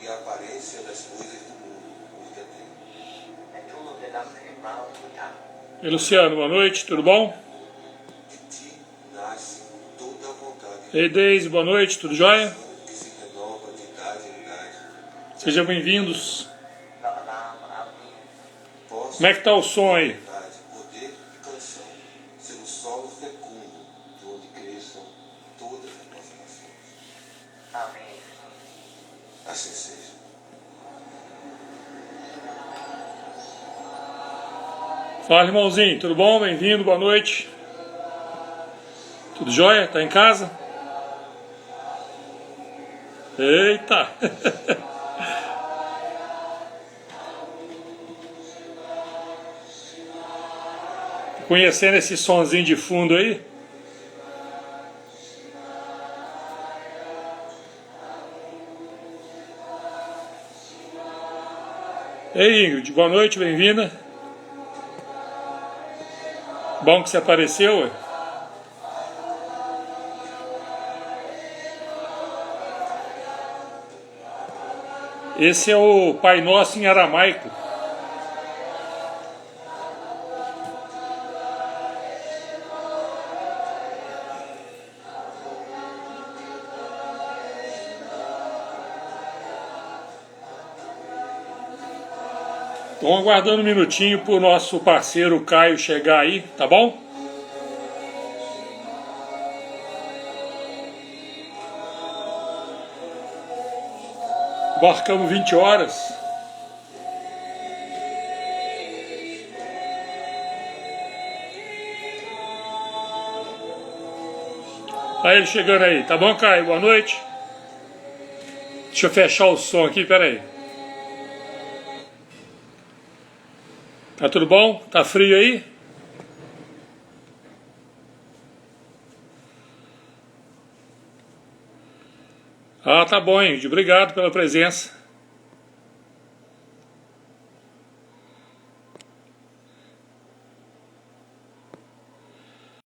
e a aparência das coisas do mundo, porque tem. E Luciano, boa noite, tudo bom? De ti nasce toda a vontade Ei Deise, boa noite, tudo jóia? que se renova de idade em idade. Sejam bem-vindos. Posso, Como é que tá o som aí? vontade, poder e canção ser o solo fecundo de onde cresçam todas as nossas nações. Amém. Assim seja. Fala, irmãozinho, tudo bom? Bem-vindo, boa noite. Tudo jóia? Tá em casa? Eita! Conhecendo esse sonzinho de fundo aí? Ei Ingrid, boa noite, bem-vinda. Bom que você apareceu, ué. Esse é o Pai Nosso em aramaico. Estão aguardando um minutinho para o nosso parceiro Caio chegar aí, tá bom? Marcamos 20 horas. Aí ele chegando aí, tá bom, Caio? Boa noite. Deixa eu fechar o som aqui, peraí. Tá tudo bom? Tá frio aí? Ah, tá bom, Ingrid. Obrigado pela presença.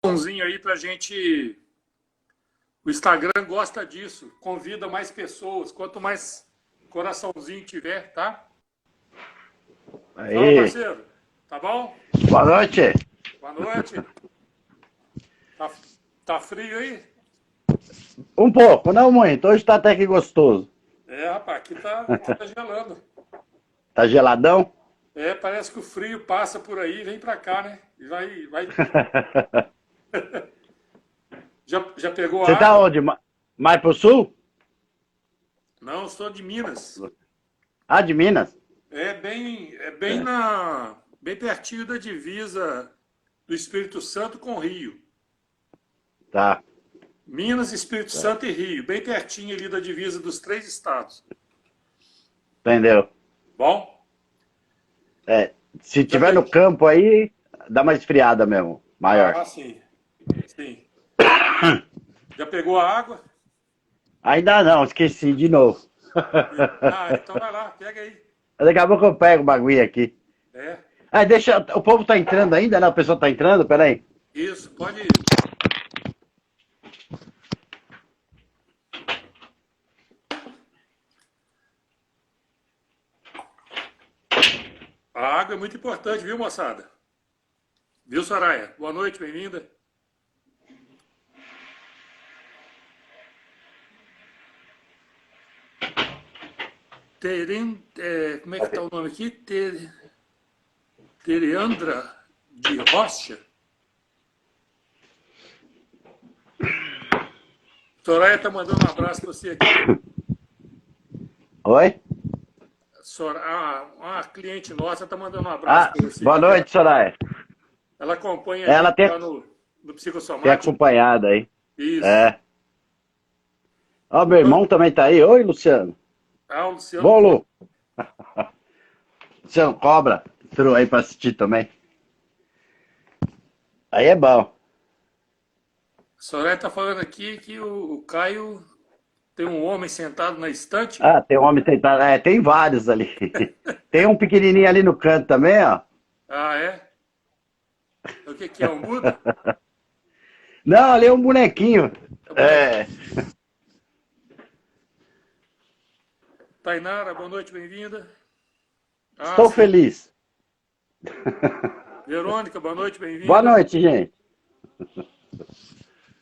Somzinho aí pra gente. O Instagram gosta disso. Convida mais pessoas. Quanto mais coraçãozinho tiver, tá? Aí. Fala, parceiro. Tá bom? Boa noite. Boa noite. Tá frio aí? Um pouco, não muito. Hoje tá até que gostoso. É, rapaz, aqui tá gelando. Tá geladão? É, parece que o frio passa por aí e vem pra cá, né? E vai. Já pegou a Você tá água? onde? Mais pro sul? Não, eu sou de Minas. Ah, de Minas? É bem bem pertinho da divisa do Espírito Santo com o Rio. Tá. Minas, Espírito Santo e Rio, bem pertinho ali da divisa dos 3 estados. Entendeu? Bom? É, se tiver no campo aí, dá uma esfriada mesmo. Maior. Ah, sim. Sim. Já pegou a água? Ainda não, esqueci de novo. Ah, então vai lá, pega aí. Daqui a pouco eu pego o bagulho aqui. É, Ah, deixa. O povo tá entrando ainda, né? O pessoal tá entrando? Peraí. isso, pode ir. A água é muito importante, viu, moçada? Viu, Soraya? Boa noite, bem-vinda. Como é que tá o nome aqui? Tereandra de Rocha. Soraya tá mandando um abraço para você aqui. Oi? Uma cliente nossa tá mandando um abraço para você. Boa noite, Soraya. Ela acompanha Ela a gente tem, lá no tem psicossomático. acompanhado aí. Isso. É. Ó, meu irmão também tá aí. Oi, Luciano. Ah, o Luciano. Bom, Lu. Luciano Cobra. Entrou aí pra assistir também. Aí é bom. Soraya tá falando aqui que o Caio tem um homem sentado na estante. Ah, tem um homem sentado. É, tem vários ali. Tem um pequenininho ali no canto também, ó. Ah, é? O que é? Um Buda? Não, ali é um bonequinho. É. Tainara, boa noite, bem-vinda. Estou feliz. Verônica, boa noite, bem-vinda. Boa noite, gente.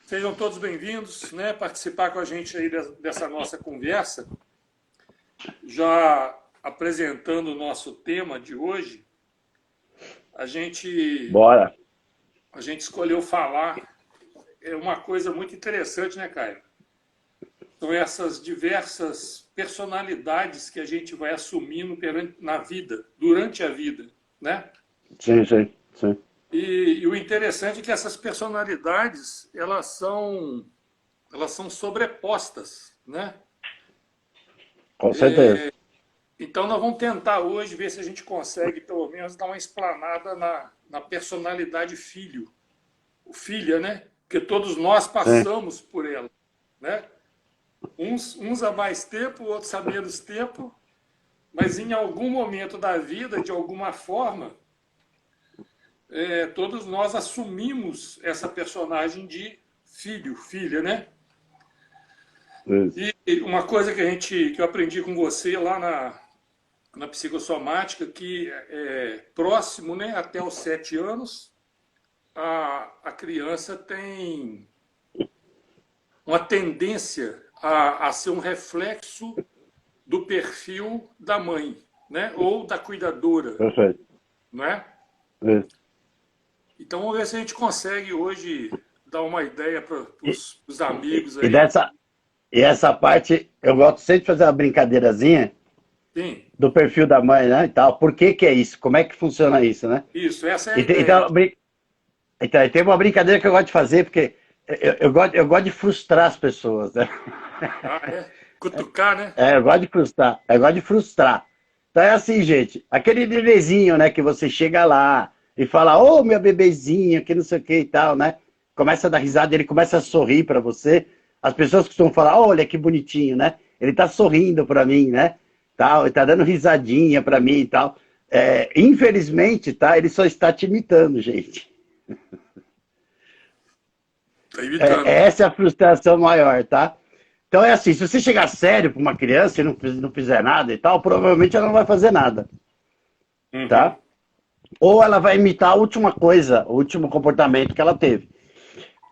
Sejam todos bem-vindos, né? Participar com a gente aí dessa nossa conversa. Já apresentando o nosso tema de hoje, a gente escolheu falar uma coisa muito interessante, né, Caio? São essas diversas personalidades que a gente vai assumindo na vida, durante a vida, né? Sim, sim, sim. E o interessante é que essas personalidades, elas são sobrepostas, né? Com certeza. Então nós vamos tentar hoje ver se a gente consegue, pelo menos, dar uma explanada na personalidade filho. O filha, né? Porque todos nós passamos por ela, né? Uns há mais tempo, outros há menos tempo, mas em algum momento da vida, de alguma forma, todos nós assumimos essa personagem de filho, filha, né? E uma coisa que eu aprendi com você lá na psicossomática, que próximo, né, até os 7 anos, a criança tem uma tendência a ser um reflexo do perfil da mãe, né? Ou da cuidadora. Perfeito. Não é? Então vamos ver se a gente consegue hoje dar uma ideia para os amigos aí. E essa parte, eu gosto sempre de fazer uma brincadeirazinha. Sim. Do perfil da mãe, né, e tal. Por que é isso? Como é que funciona isso, né? Isso, essa é a ideia. Então, tem uma brincadeira que eu gosto de fazer, porque eu gosto de frustrar as pessoas, né? Cutucar, né? Eu gosto de frustrar. Eu gosto de frustrar. Então é assim, gente, aquele bebezinho, né, que você chega lá e fala, ô, meu bebezinho, que não sei o que e tal, né? Começa a dar risada, ele começa a sorrir para você. As pessoas costumam falar, olha que bonitinho, né? Ele tá sorrindo para mim, né? Tal, ele tá dando risadinha para mim e tal. Infelizmente, tá? Ele só está te imitando, gente. Tá imitando. Essa é a frustração maior, tá? Então é assim, se você chegar sério para uma criança e não fizer nada e tal, provavelmente ela não vai fazer nada. Tá? Ou ela vai imitar a última coisa, o último comportamento que ela teve.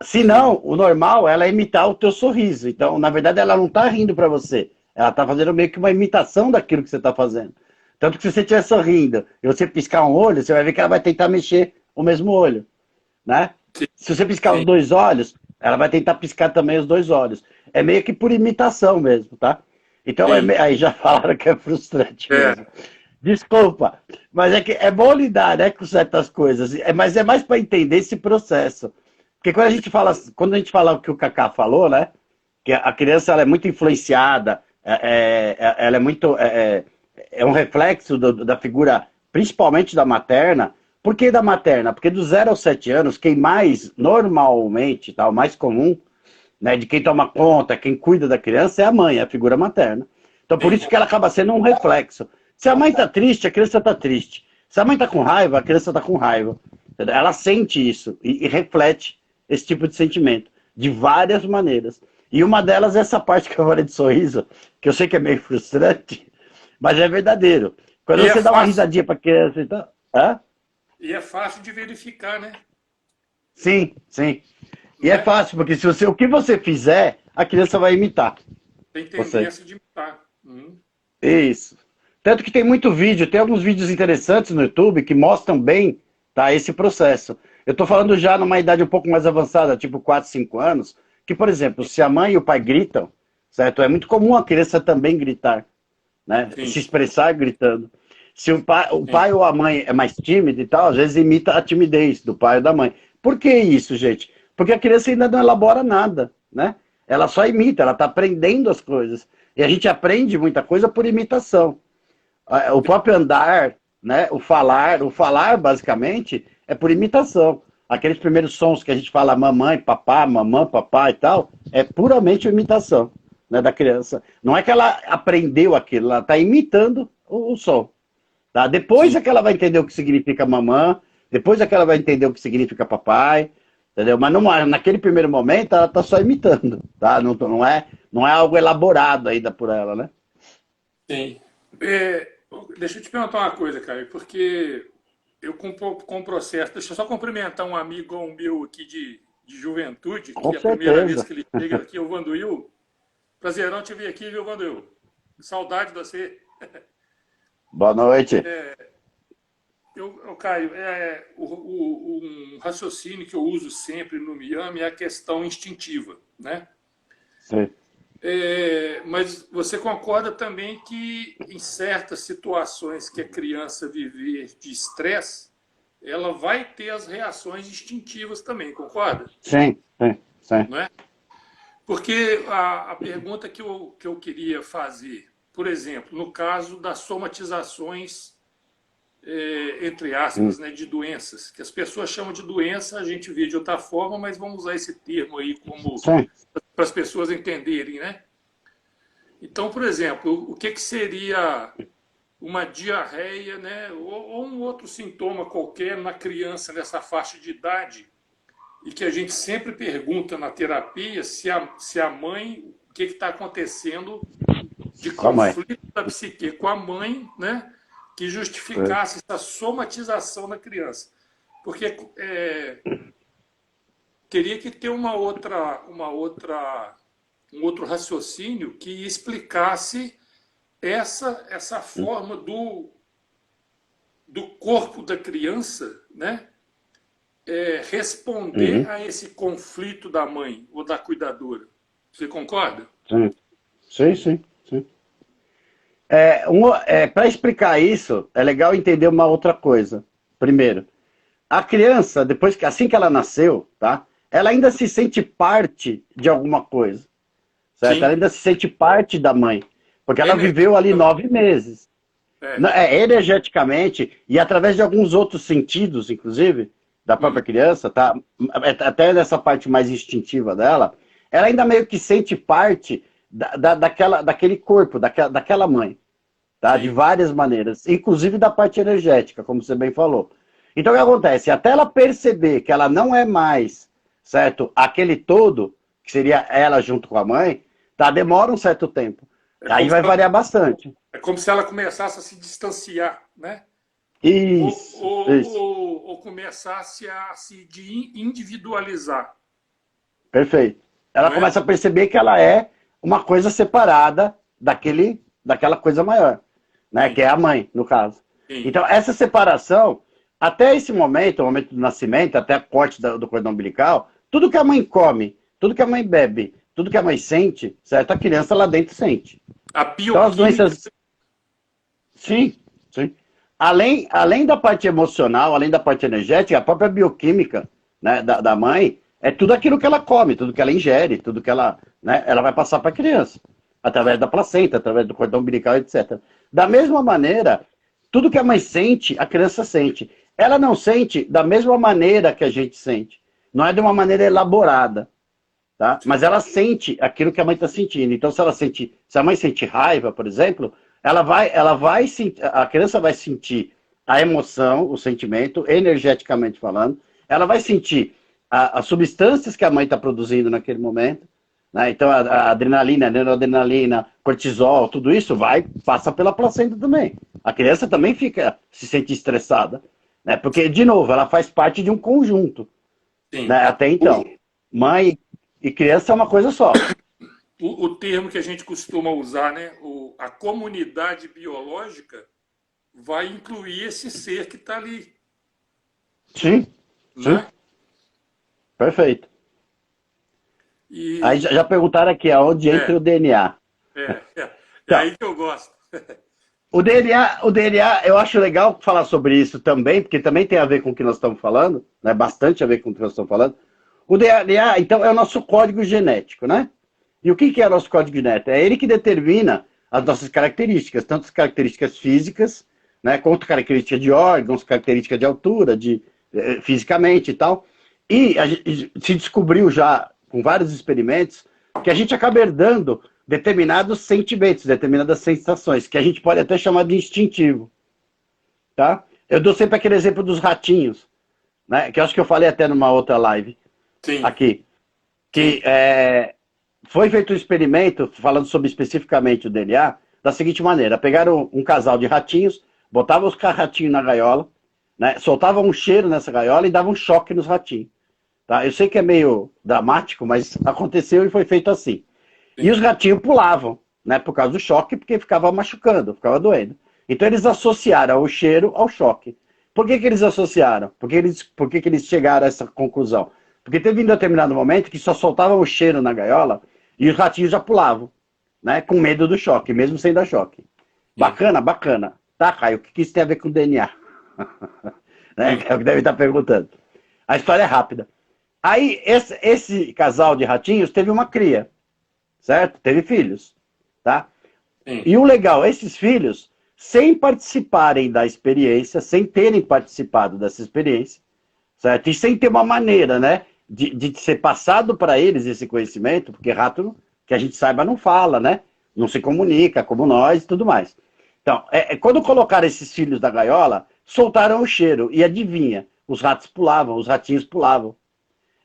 Se não, o normal é ela imitar o teu sorriso. Então, na verdade, ela não está rindo para você. Ela está fazendo meio que uma imitação daquilo que você está fazendo. Tanto que se você estiver sorrindo e você piscar um olho, você vai ver que ela vai tentar mexer o mesmo olho. Né? Se você piscar os 2 olhos, ela vai tentar piscar também os 2 olhos. É meio que por imitação mesmo, tá? Então, aí já falaram que é frustrante mesmo. Desculpa, mas é que é bom lidar, né, com certas coisas. Mas é mais para entender esse processo. Porque quando a gente fala o que o Kaká falou, né? Que a criança ela é muito influenciada, ela é muito. É um reflexo da figura, principalmente da materna. Por que da materna? Porque do 0 aos 7 anos, quem mais normalmente, tá, o mais comum, né, de quem toma conta, quem cuida da criança é a mãe, é a figura materna. Então por isso que ela acaba sendo um reflexo. Se a mãe tá triste, a criança tá triste. Se a mãe tá com raiva, a criança tá com raiva. Ela sente isso e reflete esse tipo de sentimento, de várias maneiras. E uma delas é essa parte que eu falei de sorriso, que eu sei que é meio frustrante, mas é verdadeiro. Quando você dá uma risadinha pra criança e tal... E é fácil de verificar, né? Sim, sim. E é fácil, porque o que você fizer, a criança vai imitar. Tem tendência de imitar. Isso. Tanto que tem muito vídeo, tem alguns vídeos interessantes no YouTube que mostram bem, tá, esse processo. Eu estou falando já numa idade um pouco mais avançada, tipo 4, 5 anos, que, por exemplo, se a mãe e o pai gritam, certo? É muito comum a criança também gritar, né? Se expressar gritando. Se o pai ou a mãe é mais tímido e tal, às vezes imita a timidez do pai ou da mãe. Por que isso, gente? Porque a criança ainda não elabora nada, né? Ela só imita, ela está aprendendo as coisas. E a gente aprende muita coisa por imitação. O próprio andar, né? O falar basicamente é por imitação. Aqueles primeiros sons que a gente fala mamãe, papá e tal, é puramente imitação, né, da criança. Não é que ela aprendeu aquilo, ela está imitando o som. Tá? Depois é que ela vai entender o que significa mamã, depois é que ela vai entender o que significa papai, entendeu? Mas naquele primeiro momento ela está só imitando, tá? Não é algo elaborado ainda por ela, né? Sim. Deixa eu te perguntar uma coisa, Caio, porque eu com o processo. Deixa eu só cumprimentar um amigo meu aqui de juventude, Com que é a primeira vez certeza. que ele chega aqui, é o Vanduil. Prazerão te ver aqui, viu, Vanduil? Saudade de você. Boa noite. Caio, um raciocínio que eu uso sempre no Miami é a questão instintiva, né? Sim. Mas você concorda também que em certas situações que a criança viver de estresse, ela vai ter as reações instintivas também, concorda? Sim, sim, sim. Não é? Porque a pergunta que eu queria fazer, por exemplo, no caso das somatizações, entre aspas, né, de doenças, que as pessoas chamam de doença, a gente vê de outra forma, mas vamos usar esse termo aí como Sim. para as pessoas entenderem, né? Então, por exemplo, o que seria uma diarreia, né, ou um outro sintoma qualquer na criança nessa faixa de idade, e que a gente sempre pergunta na terapia se a mãe, o que está acontecendo de Com a mãe. conflito da psique com a mãe, né, que justificasse essa somatização na criança. Porque teria que ter um outro raciocínio que explicasse essa forma do corpo da criança, né, responder a esse conflito da mãe ou da cuidadora. Você concorda? Sim, sim, sim, sim. Para explicar isso, é legal entender uma outra coisa. Primeiro, a criança, assim que ela nasceu, tá? Ela ainda se sente parte de alguma coisa, certo? Sim. Ela ainda se sente parte da mãe, porque ela viveu ali 9 meses. Energeticamente e através de alguns outros sentidos, inclusive, da própria criança, tá? Até nessa parte mais instintiva dela, ela ainda meio que sente parte daquele corpo, daquela mãe, tá? Sim. De várias maneiras, inclusive da parte energética, como você bem falou. Então o que acontece? Até ela perceber que ela não é mais, certo? Aquele todo, que seria ela junto com a mãe, tá? Demora um certo tempo. Aí vai variar bastante. É como se ela começasse a se distanciar, né? Isso. Ou começasse a se individualizar. Perfeito. Ela começa a perceber que ela é uma coisa separada daquela coisa maior, né? Sim. Que é a mãe, no caso. Sim. Então, essa separação, até esse momento, o momento do nascimento, até a corte do cordão umbilical, tudo que a mãe come, tudo que a mãe bebe, tudo que a mãe sente, certo? A criança lá dentro sente. A bioquímica... Então, as doenças... Sim, sim. Além da parte emocional, além da parte energética, a própria bioquímica, né, da mãe é tudo aquilo que ela come, tudo que ela ingere, tudo que ela, né, ela vai passar para a criança, através da placenta, através do cordão umbilical, etc. Da mesma maneira, tudo que a mãe sente, a criança sente. Ela não sente da mesma maneira que a gente sente. Não é de uma maneira elaborada, tá? Mas ela sente aquilo que a mãe está sentindo. Então, se a mãe sente raiva, por exemplo, a criança vai sentir a emoção, o sentimento, energeticamente falando. Ela vai sentir as substâncias que a mãe está produzindo naquele momento, né? Então, a adrenalina, a noradrenalina, cortisol, tudo isso passa pela placenta também. A criança também se sente estressada, né? Porque, de novo, ela faz parte de um conjunto. Né? Até então, mãe e criança é uma coisa só. O termo que a gente costuma usar, né? A comunidade biológica vai incluir esse ser que está ali. Sim, né? Sim. Perfeito. E... Aí já perguntaram aqui, aonde entra o DNA. É aí que eu gosto. O DNA, eu acho legal falar sobre isso também, porque também tem a ver com o que nós estamos falando, né? Bastante a ver com o que nós estamos falando. O DNA, então, é o nosso código genético, né? E o que é o nosso código genético? É ele que determina as nossas características, tanto as características físicas, né, quanto características de órgãos, características de altura, fisicamente e tal. E a gente se descobriu já, com vários experimentos, que a gente acaba herdando determinados sentimentos, determinadas sensações, que a gente pode até chamar de instintivo. Tá? Eu dou sempre aquele exemplo dos ratinhos, né, que eu acho que eu falei até numa outra live. Sim. Aqui. Que foi feito um experimento, falando sobre especificamente o DNA, da seguinte maneira: pegaram um casal de ratinhos, botavam os ratinhos na gaiola, né, soltavam um cheiro nessa gaiola e davam um choque nos ratinhos. Tá? Eu sei que é meio dramático, mas aconteceu e foi feito assim. E os ratinhos pulavam, né, por causa do choque, porque ficava machucando, ficava doendo. Então eles associaram o cheiro ao choque. Por que eles associaram? Por que eles chegaram a essa conclusão? Porque teve um determinado momento que só soltavam o cheiro na gaiola e os ratinhos já pulavam, né, com medo do choque, mesmo sem dar choque. Bacana, bacana. Tá, Caio, o que isso tem a ver com DNA? Né? É o que deve estar perguntando. A história é rápida. Aí, esse casal de ratinhos teve uma cria, certo? Teve filhos, tá? Sim. E o legal, esses filhos, sem participarem da experiência, sem terem participado dessa experiência, certo? E sem ter uma maneira, né, de ser passado para eles esse conhecimento, porque rato, que a gente saiba, não fala, né? Não se comunica como nós e tudo mais. Então, quando colocaram esses filhos da gaiola, soltaram o cheiro. E adivinha, os ratos pulavam, os ratinhos pulavam.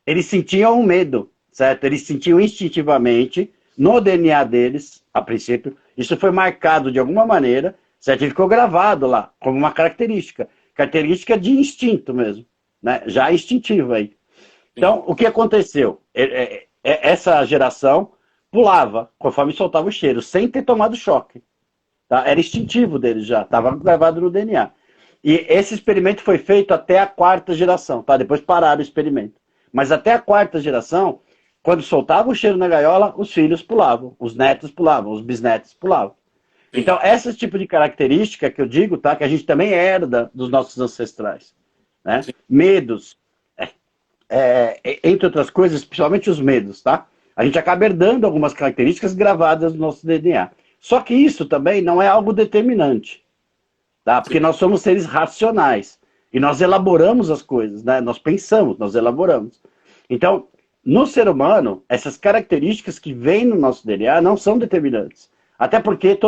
Eles sentiam um medo, certo? Eles sentiam instintivamente, no DNA deles, a princípio, isso foi marcado de alguma maneira, certo? E ficou gravado lá, como uma característica. Característica de instinto mesmo, né? Já instintiva aí. Então, o que aconteceu? Essa geração pulava, conforme soltava o cheiro, sem ter tomado choque. Tá? Era instintivo deles já, estava gravado no DNA. E esse experimento foi feito até a 4ª geração, tá? Depois pararam o experimento. Mas até a 4ª geração, quando soltava o cheiro na gaiola, os filhos pulavam, os netos pulavam, os bisnetos pulavam. Sim. Então, esse tipo de característica que eu digo, tá? Que a gente também herda dos nossos ancestrais. Né? Medos, entre outras coisas, principalmente os medos, tá? A gente acaba herdando algumas características gravadas no nosso DNA. Só que isso também não é algo determinante, tá? Porque nós somos seres racionais e nós elaboramos as coisas, né? Nós pensamos, nós elaboramos. Então, no ser humano, essas características que vêm no nosso DNA não são determinantes. Até porque,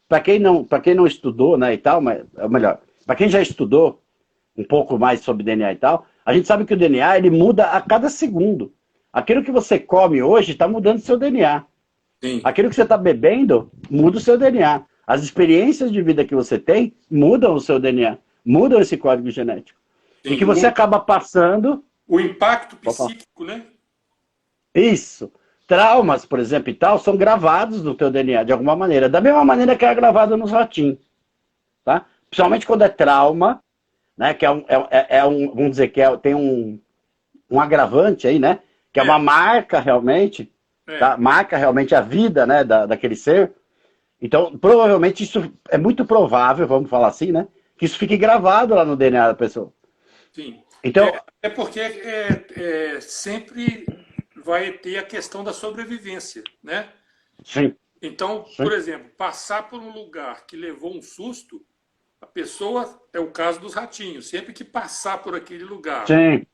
para quem não estudou, né, e tal, mas, ou melhor, para quem já estudou um pouco mais sobre DNA e tal, a gente sabe que o DNA ele muda a cada segundo. Aquilo que você come hoje está mudando o seu DNA. Sim. Aquilo que você está bebendo muda o seu DNA. As experiências de vida que você tem mudam o seu DNA, mudam esse código genético. Sim. E que você acaba passando... O impacto psíquico, né? Isso. Traumas, por exemplo, e tal, são gravados no teu DNA, de alguma maneira. Da mesma maneira que é gravado nos ratinhos. Tá? Principalmente quando é trauma, né? Que vamos dizer, tem um agravante aí, né? Que é uma marca realmente, tá? Marca realmente a vida, né, daquele ser. Então, provavelmente isso é muito provável, vamos falar assim, né? Que isso fique gravado lá no DNA da pessoa. Sim. Então, porque sempre vai ter a questão da sobrevivência, né? Sim. Então, Sim. por exemplo, passar por um lugar que levou um susto, a pessoa, é o caso dos ratinhos, sempre que passar por aquele lugar, Sim.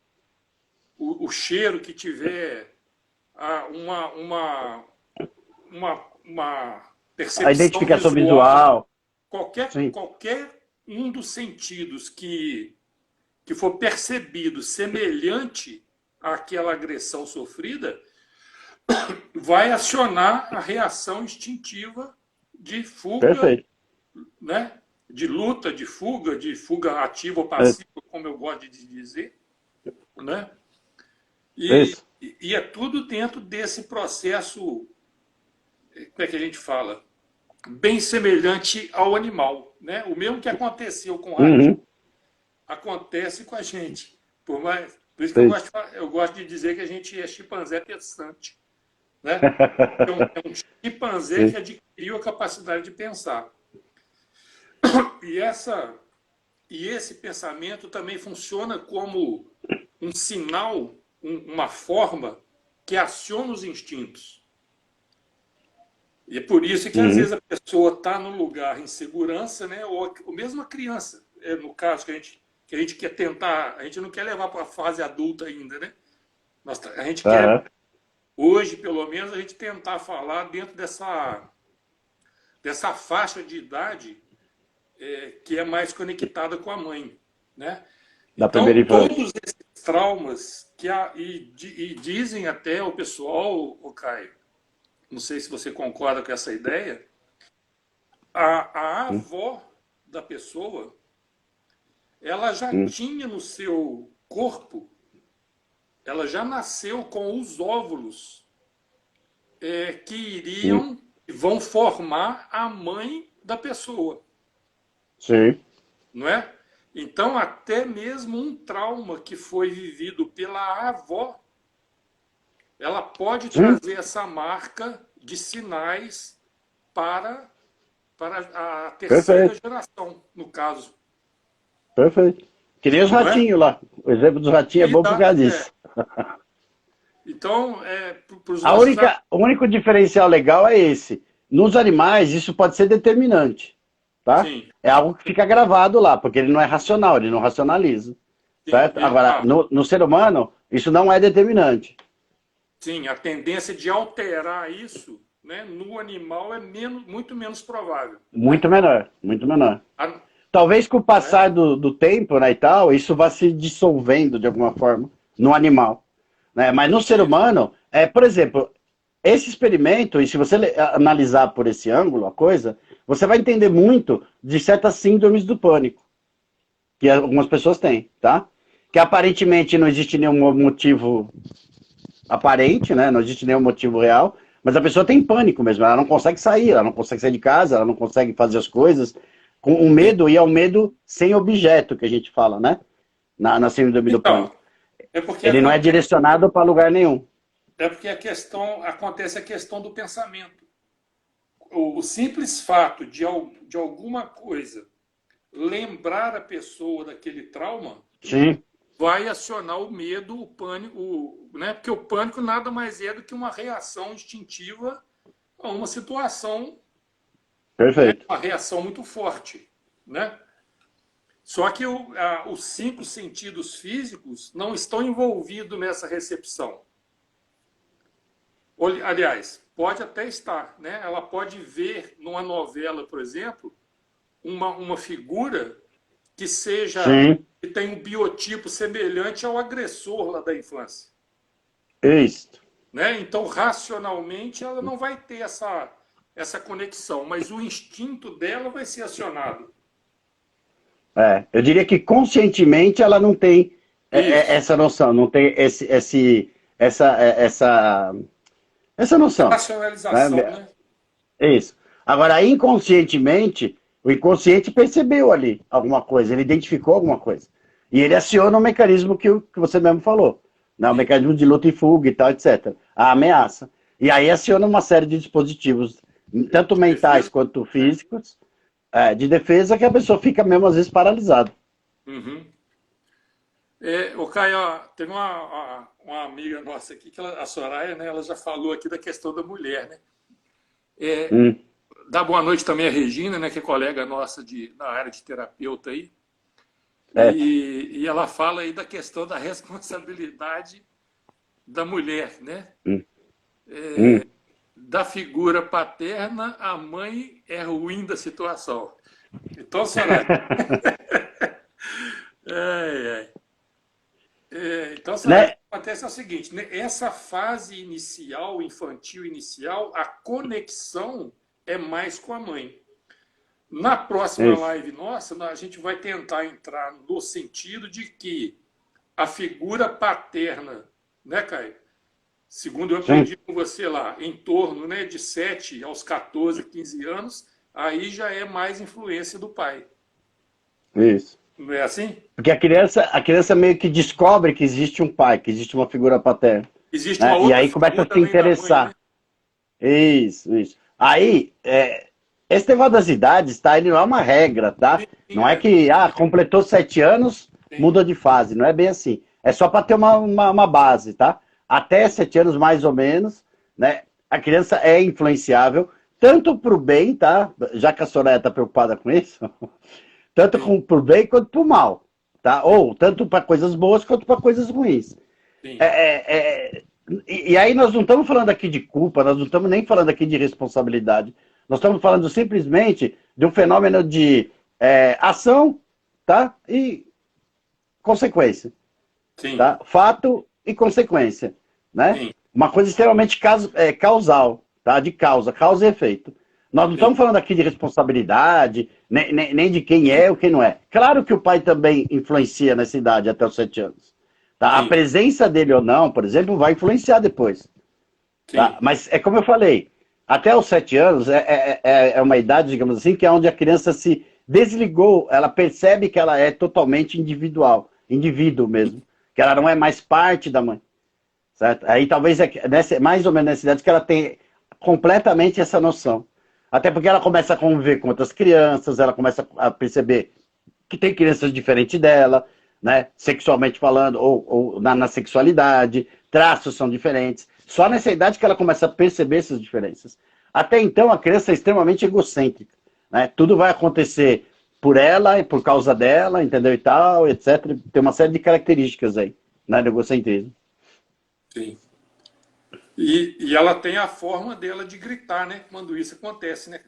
o cheiro que tiver, uma percepção A identificação visual. Qualquer um dos sentidos que for percebido semelhante àquela agressão sofrida, vai acionar a reação instintiva de fuga, Perfeito. né? De luta, de fuga ativa ou passiva, como eu gosto de dizer, né? E é tudo dentro desse processo, como é que a gente fala? Bem semelhante ao animal, né? O mesmo que aconteceu com o rato, acontece com a gente. Por isso que eu gosto de dizer que a gente é chimpanzé pensante, né? É um chimpanzé que adquiriu a capacidade de pensar. E esse pensamento também funciona como um sinal, uma forma que aciona os instintos. E é por isso que, às vezes, a pessoa está num lugar em segurança, né? Ou mesmo a criança, no caso que a gente quer tentar, a gente não quer levar para a fase adulta ainda, né? A gente quer, hoje, pelo menos, a gente tentar falar dentro dessa faixa de idade que é mais conectada com a mãe, né? Então, todos esses traumas e dizem até o pessoal, Caio, não sei se você concorda com essa ideia, a avó da pessoa, ela já tinha no seu corpo, ela já nasceu com os óvulos que iriam e vão formar a mãe da pessoa. Sim. Não é? Então, até mesmo um trauma que foi vivido pela avó, ela pode trazer essa marca de sinais para a terceira geração, no caso. Perfeito. Que nem os Não é? ratinhos lá. O exemplo dos ratinhos é bom por causa disso. Então, pros nossos... O único diferencial legal é esse. Nos animais, isso pode ser determinante. Tá? Sim. É algo que fica gravado lá, porque ele não é racional, ele não racionaliza. Sim, Certo? Agora, no ser humano, isso não é determinante. Sim, a tendência de alterar isso, né, no animal é muito menos provável. Muito menor, muito menor. Talvez com o passar do tempo, né, e tal, isso vá se dissolvendo de alguma forma no animal. Né? Mas no ser humano, por exemplo, esse experimento, e se você analisar por esse ângulo a coisa, você vai entender muito de certas síndromes do pânico, que algumas pessoas têm, tá? Que aparentemente não existe nenhum motivo aparente, né? Não existe nenhum motivo real, mas a pessoa tem pânico mesmo, ela não consegue sair, ela não consegue sair de casa, ela não consegue fazer as coisas, com o medo, e é o medo sem objeto que a gente fala, né? Na síndrome do pânico. Ele não é direcionado para lugar nenhum. É porque acontece a questão do pensamento. O simples fato de alguma coisa lembrar a pessoa daquele trauma, sim, vai acionar o medo, o pânico, né? Porque o pânico nada mais é do que uma reação instintiva a uma situação, perfeito. Uma reação muito forte, né? Só que os 5 sentidos físicos não estão envolvidos nessa recepção. Aliás, pode até estar, né? Ela pode ver numa novela, por exemplo, uma figura que seja, que tem um biotipo semelhante ao agressor lá da infância. Isso. Né? Então, racionalmente, ela não vai ter essa conexão, mas o instinto dela vai ser acionado. Eu diria que conscientemente ela não tem essa noção, não tem essa noção. Racionalização, né? Isso. Agora, inconscientemente, o inconsciente percebeu ali alguma coisa, ele identificou alguma coisa. E ele aciona o mecanismo que você mesmo falou, né? O mecanismo de luta e fuga e tal, etc. A ameaça. E aí aciona uma série de dispositivos, tanto mentais quanto físicos, de defesa, que a pessoa fica mesmo, às vezes, paralisada. Uhum. O Caio, tem uma amiga nossa aqui, a Soraya, né, ela já falou aqui da questão da mulher, né? Dá boa noite também a Regina, né, que é colega nossa na área de terapeuta aí. E ela fala aí da questão da responsabilidade da mulher, né? Da figura paterna, a mãe é ruim da situação. Então, Soraya... Então, Soraya, o que acontece é o seguinte, né? Essa fase inicial, infantil inicial, a conexão é mais com a mãe. Na próxima live nossa, a gente vai tentar entrar no sentido de que a figura paterna, né, Caio? Segundo eu aprendi com você lá, em torno, né, de 7 aos 14, 15 anos, aí já é mais influência do pai. Isso. Não é assim? Porque a criança meio que descobre que existe um pai, que existe uma figura paterna. Existe uma outra e aí começa a se interessar. Mãe, né? Isso. Aí, esse negócio das idades, tá? Ele não é uma regra, tá? Sim, não é que, completou 7 anos, muda de fase. Não é bem assim. É só para ter uma base, tá? Até 7 anos, mais ou menos, né? A criança é influenciável, tanto pro bem, tá? Já que a Soraya tá preocupada com isso, tanto pro bem quanto pro mal, tá? Ou tanto para coisas boas quanto para coisas ruins. E aí nós não estamos falando aqui de culpa, nós não estamos nem falando aqui de responsabilidade. Nós estamos falando simplesmente de um fenômeno de ação, tá? E consequência. Tá? Fato e consequência, né? Uma coisa extremamente causal, tá? De causa e efeito. Nós não sim, estamos falando aqui de responsabilidade, nem de quem é ou quem não é. Claro que o pai também influencia nessa idade até os 7 anos. Tá? A sim, presença dele ou não, por exemplo, vai influenciar depois. Tá? sim, Mas é como eu falei, até os 7 anos é uma idade, digamos assim, que é onde a criança se desligou, ela percebe que ela é totalmente individual, indivíduo mesmo, que ela não é mais parte da mãe. Certo? Aí talvez mais ou menos nessa idade que ela tem completamente essa noção. Até porque ela começa a conviver com outras crianças, ela começa a perceber que tem crianças diferentes dela, né? Sexualmente falando, ou na sexualidade, traços são diferentes. Só nessa idade que ela começa a perceber essas diferenças. Até então, a criança é extremamente egocêntrica. Né? Tudo vai acontecer por ela e por causa dela, entendeu? E tal, etc. Tem uma série de características aí, né? Do egocentrismo. sim. E ela tem a forma dela de gritar, né? Quando isso acontece, né?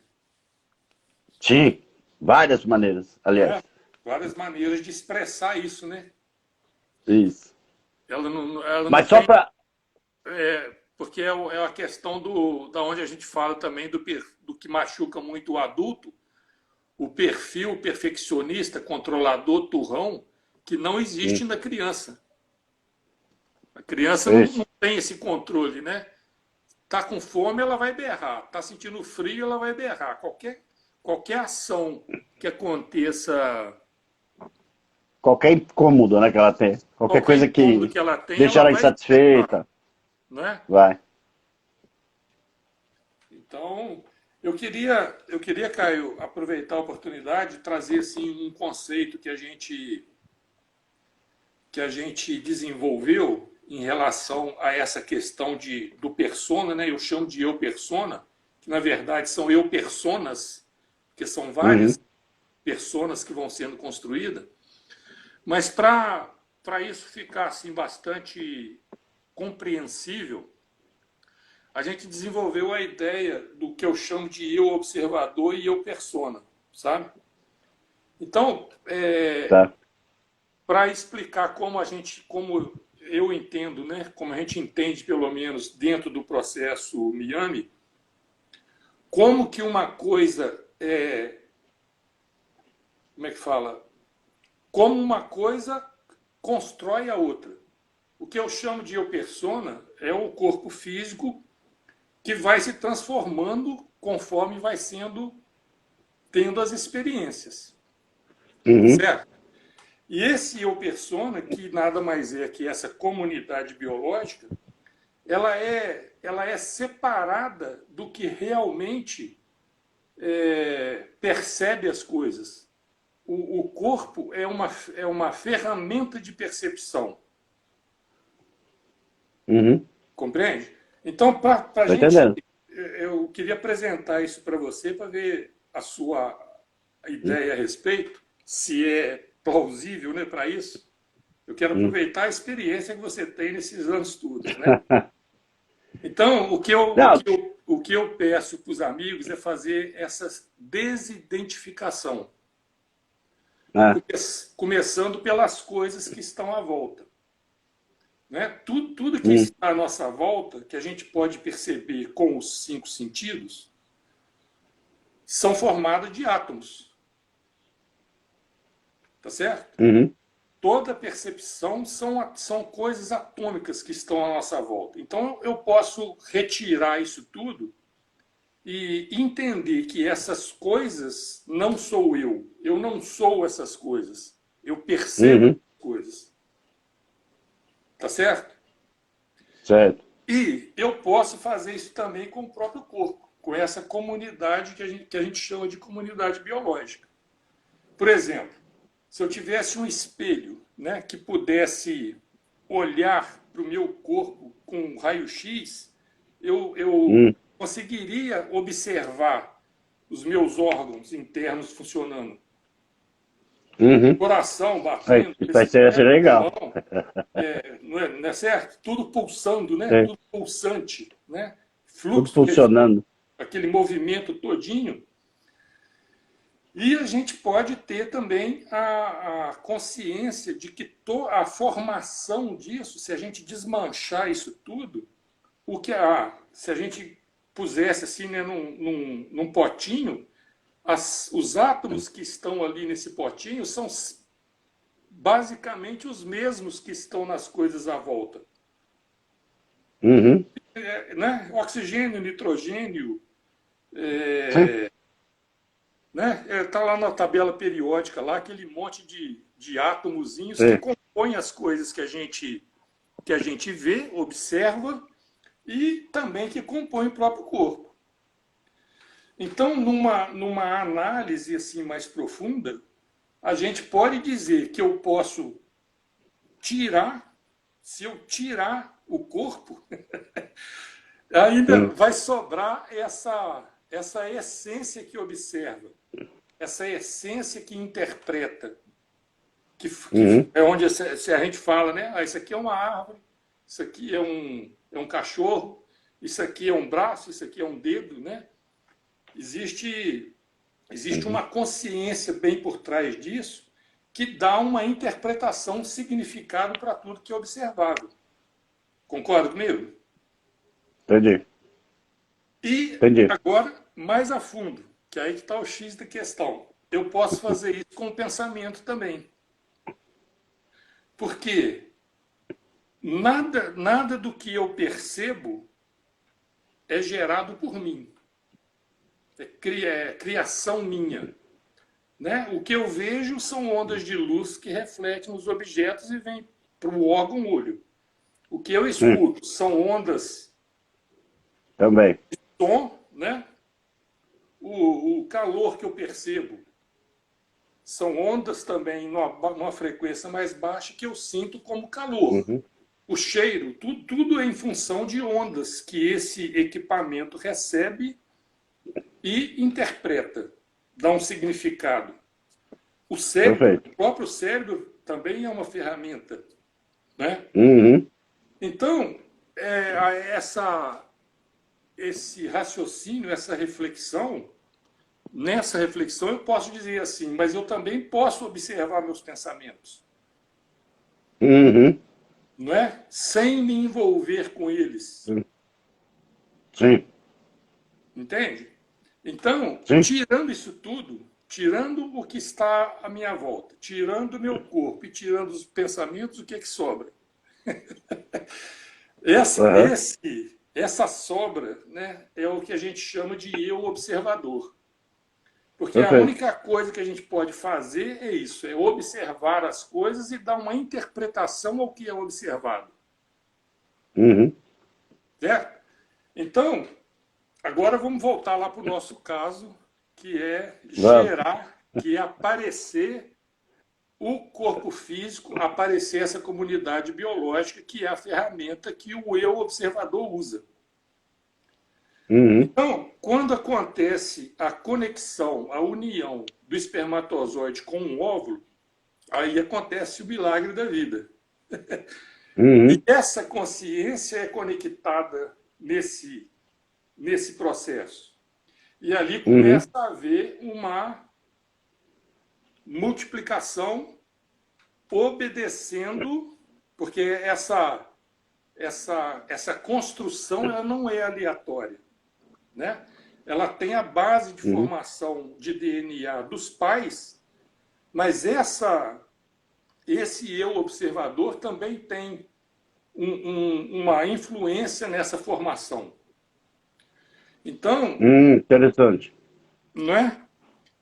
Sim, várias maneiras, É, aliás. várias maneiras de expressar isso, né? Isso. Ela não Mas só tem. para. Porque é a questão da onde a gente fala também do que machuca muito o adulto, o perfil perfeccionista, controlador, turrão, que não existe na criança. A criança não Isso. tem esse controle, né? Tá com fome, ela vai berrar. Tá sentindo frio, ela vai berrar. Qualquer ação que aconteça, Qualquer incômodo, né, que ela tem. Qualquer qualquer coisa incômodo que que ela tem, deixa ela ela vai expressar, insatisfeita. né? Vai. Então, eu queria, Caio, aproveitar a oportunidade de trazer assim um conceito que a gente desenvolveu em relação a essa questão do persona, né? Eu chamo de eu persona, que na verdade são eu personas, porque são Uhum. várias personas que vão sendo construídas, mas para isso ficar assim bastante compreensível, a gente desenvolveu a ideia do que eu chamo de eu observador e eu persona, sabe? Então, Tá. para explicar como eu entendo, né, como a gente entende pelo menos dentro do processo Miami, como que uma coisa como é que fala? Como uma coisa constrói a outra. O que eu chamo de eu persona é o corpo físico que vai se transformando conforme vai sendo tendo as experiências, Uhum. certo? E esse eu persona, que nada mais é que essa comunidade biológica, ela é separada do que realmente percebe as coisas. O corpo é uma ferramenta de percepção, Uhum. compreende? Então, para a Tô gente, entendendo. eu queria apresentar isso para você, para ver a sua Uhum. ideia a respeito, se é plausível, né, para isso. Eu quero Uhum. aproveitar a experiência que você tem nesses anos todos, né? Então, o que eu, o Não, que eu, o que eu peço para os amigos é fazer essa desidentificação, é. começando pelas coisas que estão à volta. Né? Tudo que Uhum. está à nossa volta, que a gente pode perceber com os 5 sentidos, são formados de átomos, tá certo? Uhum. Toda percepção são coisas atômicas que estão à nossa volta. Então, eu posso retirar isso tudo e entender que essas coisas não sou eu. Eu não sou essas coisas. Eu percebo Uhum. essas coisas. Tá certo? Certo. E eu posso fazer isso também com o próprio corpo, com essa comunidade que a gente chama de comunidade biológica. Por exemplo, se eu tivesse um espelho, né, que pudesse olhar para o meu corpo com um raio-x, eu Uhum. conseguiria observar os meus órgãos internos funcionando. Uhum. Coração Aí, batendo, isso vai ser respirando, legal. pulmão, não é certo? Tudo pulsando, né? É. Tudo pulsante, né? Tudo Fluxo, funcionando. aquele movimento todinho. E a gente pode ter também a consciência de que a formação disso, se a gente desmanchar isso tudo, se a gente pusesse assim, né, num potinho, os átomos que estão ali nesse potinho são basicamente os mesmos que estão nas coisas à volta. Uhum. Né? Oxigênio, nitrogênio, Sim. né? Tá lá na tabela periódica, lá aquele monte de átomozinhos que Sim. compõem as coisas que a gente vê, observa e também que compõem o próprio corpo. Então, numa análise assim mais profunda, a gente pode dizer que eu posso tirar, se eu tirar o corpo, ainda Sim. vai sobrar essa essência que observa, essa essência que interpreta, que Uhum. é onde se a gente fala, né? Ah, isso aqui é uma árvore, isso aqui é um cachorro, isso aqui é um braço, isso aqui é um dedo, né? Existe Uhum. uma consciência bem por trás disso que dá uma interpretação, um significado para tudo que é observado. Concorda comigo? Entendi. E Entendi. agora, mais a fundo, que aí que está o X da questão. Eu posso fazer isso com o pensamento também. Porque nada do que eu percebo é gerado por mim. É criação minha. Né? O que eu vejo são ondas de luz que refletem nos objetos e vêm para o órgão olho. O que eu Sim. escuto são ondas Também. de som, né? O calor que eu percebo são ondas também numa frequência mais baixa que eu sinto como calor. Uhum. O cheiro, tudo é em função de ondas que esse equipamento recebe e interpreta, dá um significado. O cérebro, Perfeito. o próprio cérebro também é uma ferramenta, né? Uhum. Então, esse raciocínio, essa reflexão, nessa reflexão eu posso dizer assim, mas eu também posso observar meus pensamentos, Uhum. não é? Sem me envolver com eles, Sim. Sim. entende? Então, Sim. tirando isso tudo, tirando o que está à minha volta, tirando o meu corpo e tirando os pensamentos, o que é que sobra? Aham. Essa sobra, né, é o que a gente chama de eu observador. Porque a Perfeito. única coisa que a gente pode fazer é isso, é observar as coisas e dar uma interpretação ao que é observado. Uhum. Certo? Então, agora vamos voltar lá para o nosso caso, que é Vamos. gerar, que é aparecer o corpo físico, aparecer essa comunidade biológica, que é a ferramenta que o eu observador usa. Uhum. Então, quando acontece a conexão, a união do espermatozoide com um óvulo, aí acontece o milagre da vida. E Uhum. essa consciência é conectada nesse processo. E ali Uhum. começa a haver uma multiplicação obedecendo, porque essa construção ela não é aleatória, né? Ela tem a base de Uhum. formação de DNA dos pais, mas esse eu observador também tem uma influência nessa formação. Então, Interessante. não é?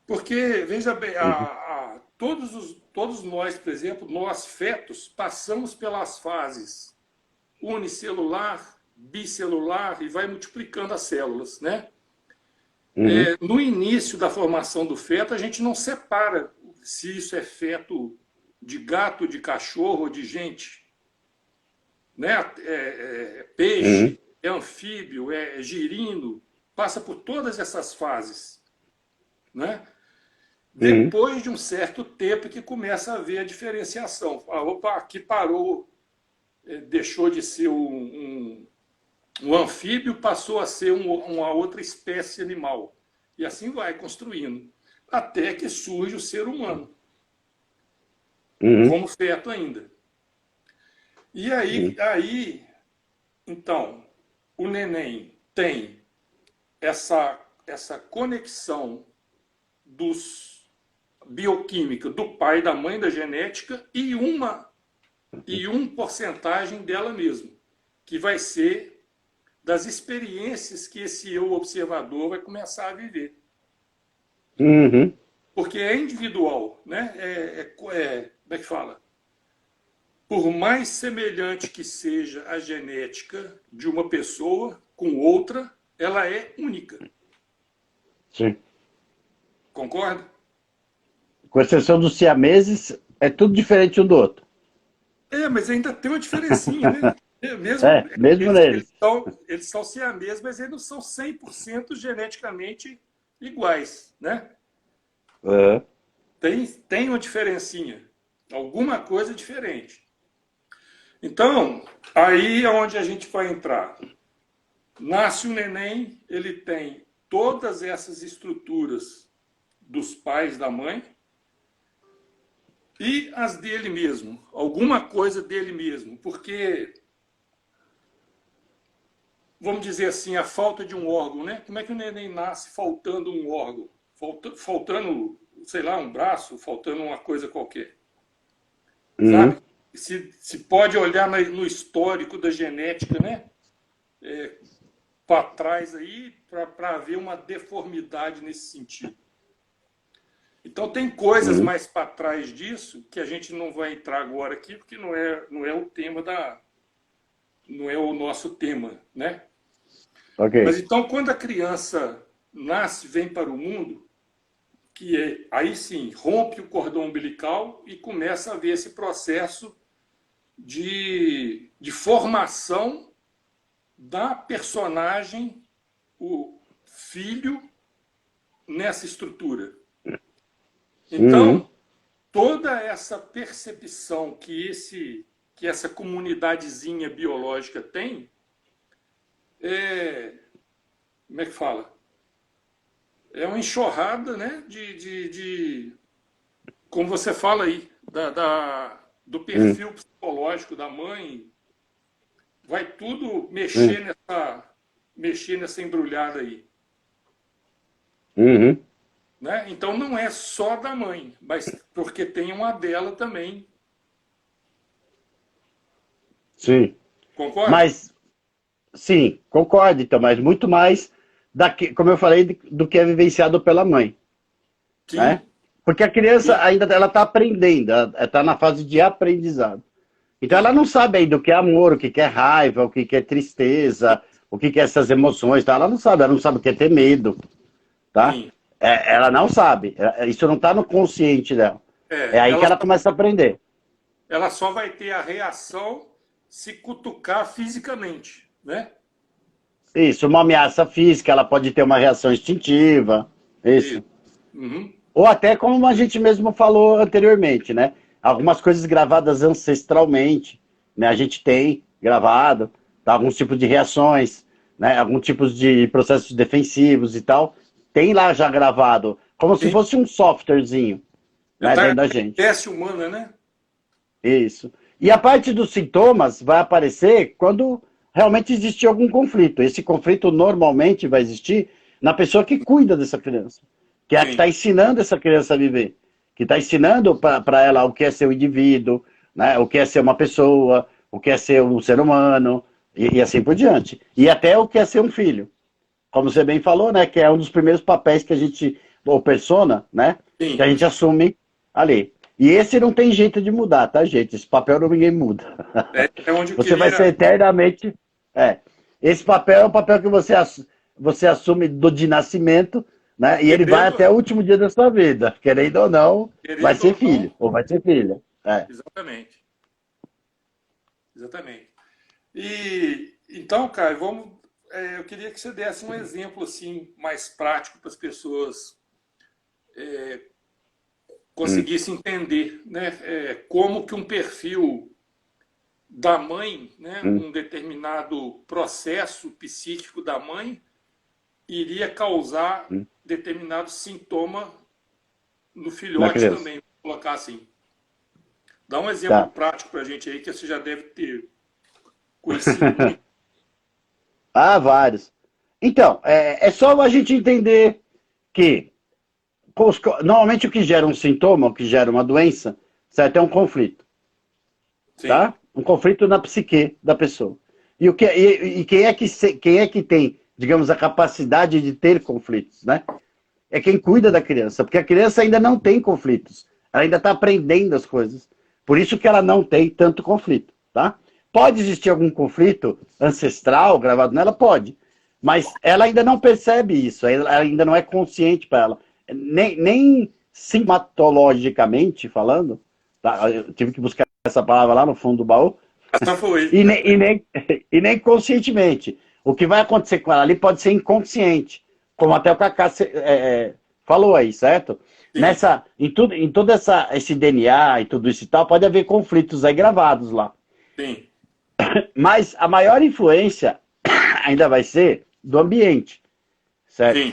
Porque, veja bem, Uhum. todos nós, por exemplo, nós fetos, passamos pelas fases unicelular, bicelular e vai multiplicando as células, né? Uhum. No início da formação do feto, a gente não separa se isso é feto de gato, de cachorro ou de gente. Né? Uhum. Peixe, é anfíbio, é girino, passa por todas essas fases. Né? Uhum. Depois de um certo tempo que começa a haver a diferenciação. Ah, opa, aqui parou, deixou de ser um anfíbio, passou a ser uma outra espécie animal. E assim vai construindo. Até que surge o ser humano, Uhum. como feto ainda. E Uhum. aí então, o neném tem essa conexão dos bioquímica do pai, da mãe, da genética e um porcentagem dela mesma, que vai ser das experiências que esse eu observador vai começar a viver. Uhum. Porque é individual, né? Como é que fala? Por mais semelhante que seja a genética de uma pessoa com outra, ela é única. Sim. Concorda? Com exceção dos siameses, é tudo diferente um do outro. Mas ainda tem uma diferencinha, né? Mesmo, Mesmo neles. eles são siameses, mas eles não são 100% geneticamente iguais, né? Uhum. Tem uma diferencinha, alguma coisa diferente. Então, aí é onde a gente vai entrar. Nasce o neném, ele tem todas essas estruturas dos pais, da mãe, e as dele mesmo, alguma coisa dele mesmo, porque, vamos dizer assim, a falta de um órgão, né? Como é que o neném nasce faltando um órgão? Faltando, sei lá, um braço, faltando uma coisa qualquer. Uhum. Sabe? Se pode olhar no histórico da genética, né? Para trás aí, para ver uma deformidade nesse sentido. Então tem coisas mais para trás disso que a gente não vai entrar agora aqui, porque não é o tema não é o nosso tema, né? Ok. Mas então quando a criança nasce, vem para o mundo, aí sim rompe o cordão umbilical e começa a haver esse processo de formação da personagem, o filho, nessa estrutura. Então, toda essa percepção que essa comunidadezinha biológica tem, como é que fala? É uma enxurrada, né, como você fala aí, do perfil psicológico da mãe, vai tudo mexer nessa embrulhada aí. Uhum. Né? Então não é só da mãe, mas porque tem uma dela também. Sim. Concorda? Mas, sim, concordo, então, mas muito mais, como eu falei, do que é vivenciado pela mãe. Sim. Né? Porque a criança Sim. ainda ela está aprendendo, ela está na fase de aprendizado. Então Sim. ela não sabe ainda o que é amor, o que é raiva, o que é tristeza, o que é essas emoções, tá? Ela não sabe o que é ter medo, tá? Sim. Ela não sabe, isso não está no consciente dela. É aí que ela começa a aprender. Ela só vai ter a reação se cutucar fisicamente, né? Isso, uma ameaça física, ela pode ter uma reação instintiva, isso. Uhum. Ou até como a gente mesmo falou anteriormente, né? Algumas coisas gravadas ancestralmente, né? A gente tem gravado, tá? Alguns tipos de reações, né? Alguns tipos de processos defensivos e tal. Tem lá já gravado, como se fosse um softwarezinho, né? Dentro da gente. Espécie humana, né? Isso. E a parte dos sintomas vai aparecer quando realmente existir algum conflito. Esse conflito normalmente vai existir na pessoa que cuida dessa criança, que é a que está ensinando essa criança a viver, que está ensinando para ela o que é ser um indivíduo, né? O que é ser uma pessoa, o que é ser um ser humano, e assim por diante. E até o que é ser um filho. Como você bem falou, né? Que é um dos primeiros papéis que a gente, ou persona, né? Sim. Que a gente assume ali. E esse não tem jeito de mudar, tá, gente? Esse papel ninguém muda. É onde eu Você vai ser queria... eternamente... Esse papel é o papel que você assume de nascimento, né? E ele vai até o último dia da sua vida. Querendo ou não, vai ser filho ou vai ser filha. Exatamente. Exatamente. E então, Caio, eu queria que você desse um exemplo assim mais prático para as pessoas conseguissem entender, né? Como que um perfil da mãe, né? Um determinado processo psíquico da mãe iria causar determinado sintoma no filhote também, vou colocar assim. Dá um exemplo prático para a gente aí que você já deve ter conhecido muito. Vários. Então, é só a gente entender que normalmente o que gera um sintoma, o que gera uma doença, certo? É um conflito, Sim, tá? Um conflito na psique da pessoa. E quem é que tem, digamos, a capacidade de ter conflitos, né? É quem cuida da criança, porque a criança ainda não tem conflitos, ela ainda está aprendendo as coisas. Por isso que ela não tem tanto conflito, tá? Pode existir algum conflito ancestral gravado nela? Pode. Mas ela ainda não percebe isso, ela ainda não é consciente para ela. Nem simatologicamente falando, tá? Eu tive que buscar essa palavra lá no fundo do baú, essa foi. e e nem conscientemente. O que vai acontecer com ela ali pode ser inconsciente, como até o Kaká falou aí, certo? Sim, Em todo esse DNA e tudo isso e tal, pode haver conflitos aí gravados lá. sim, Mas a maior influência ainda vai ser do ambiente, certo? sim,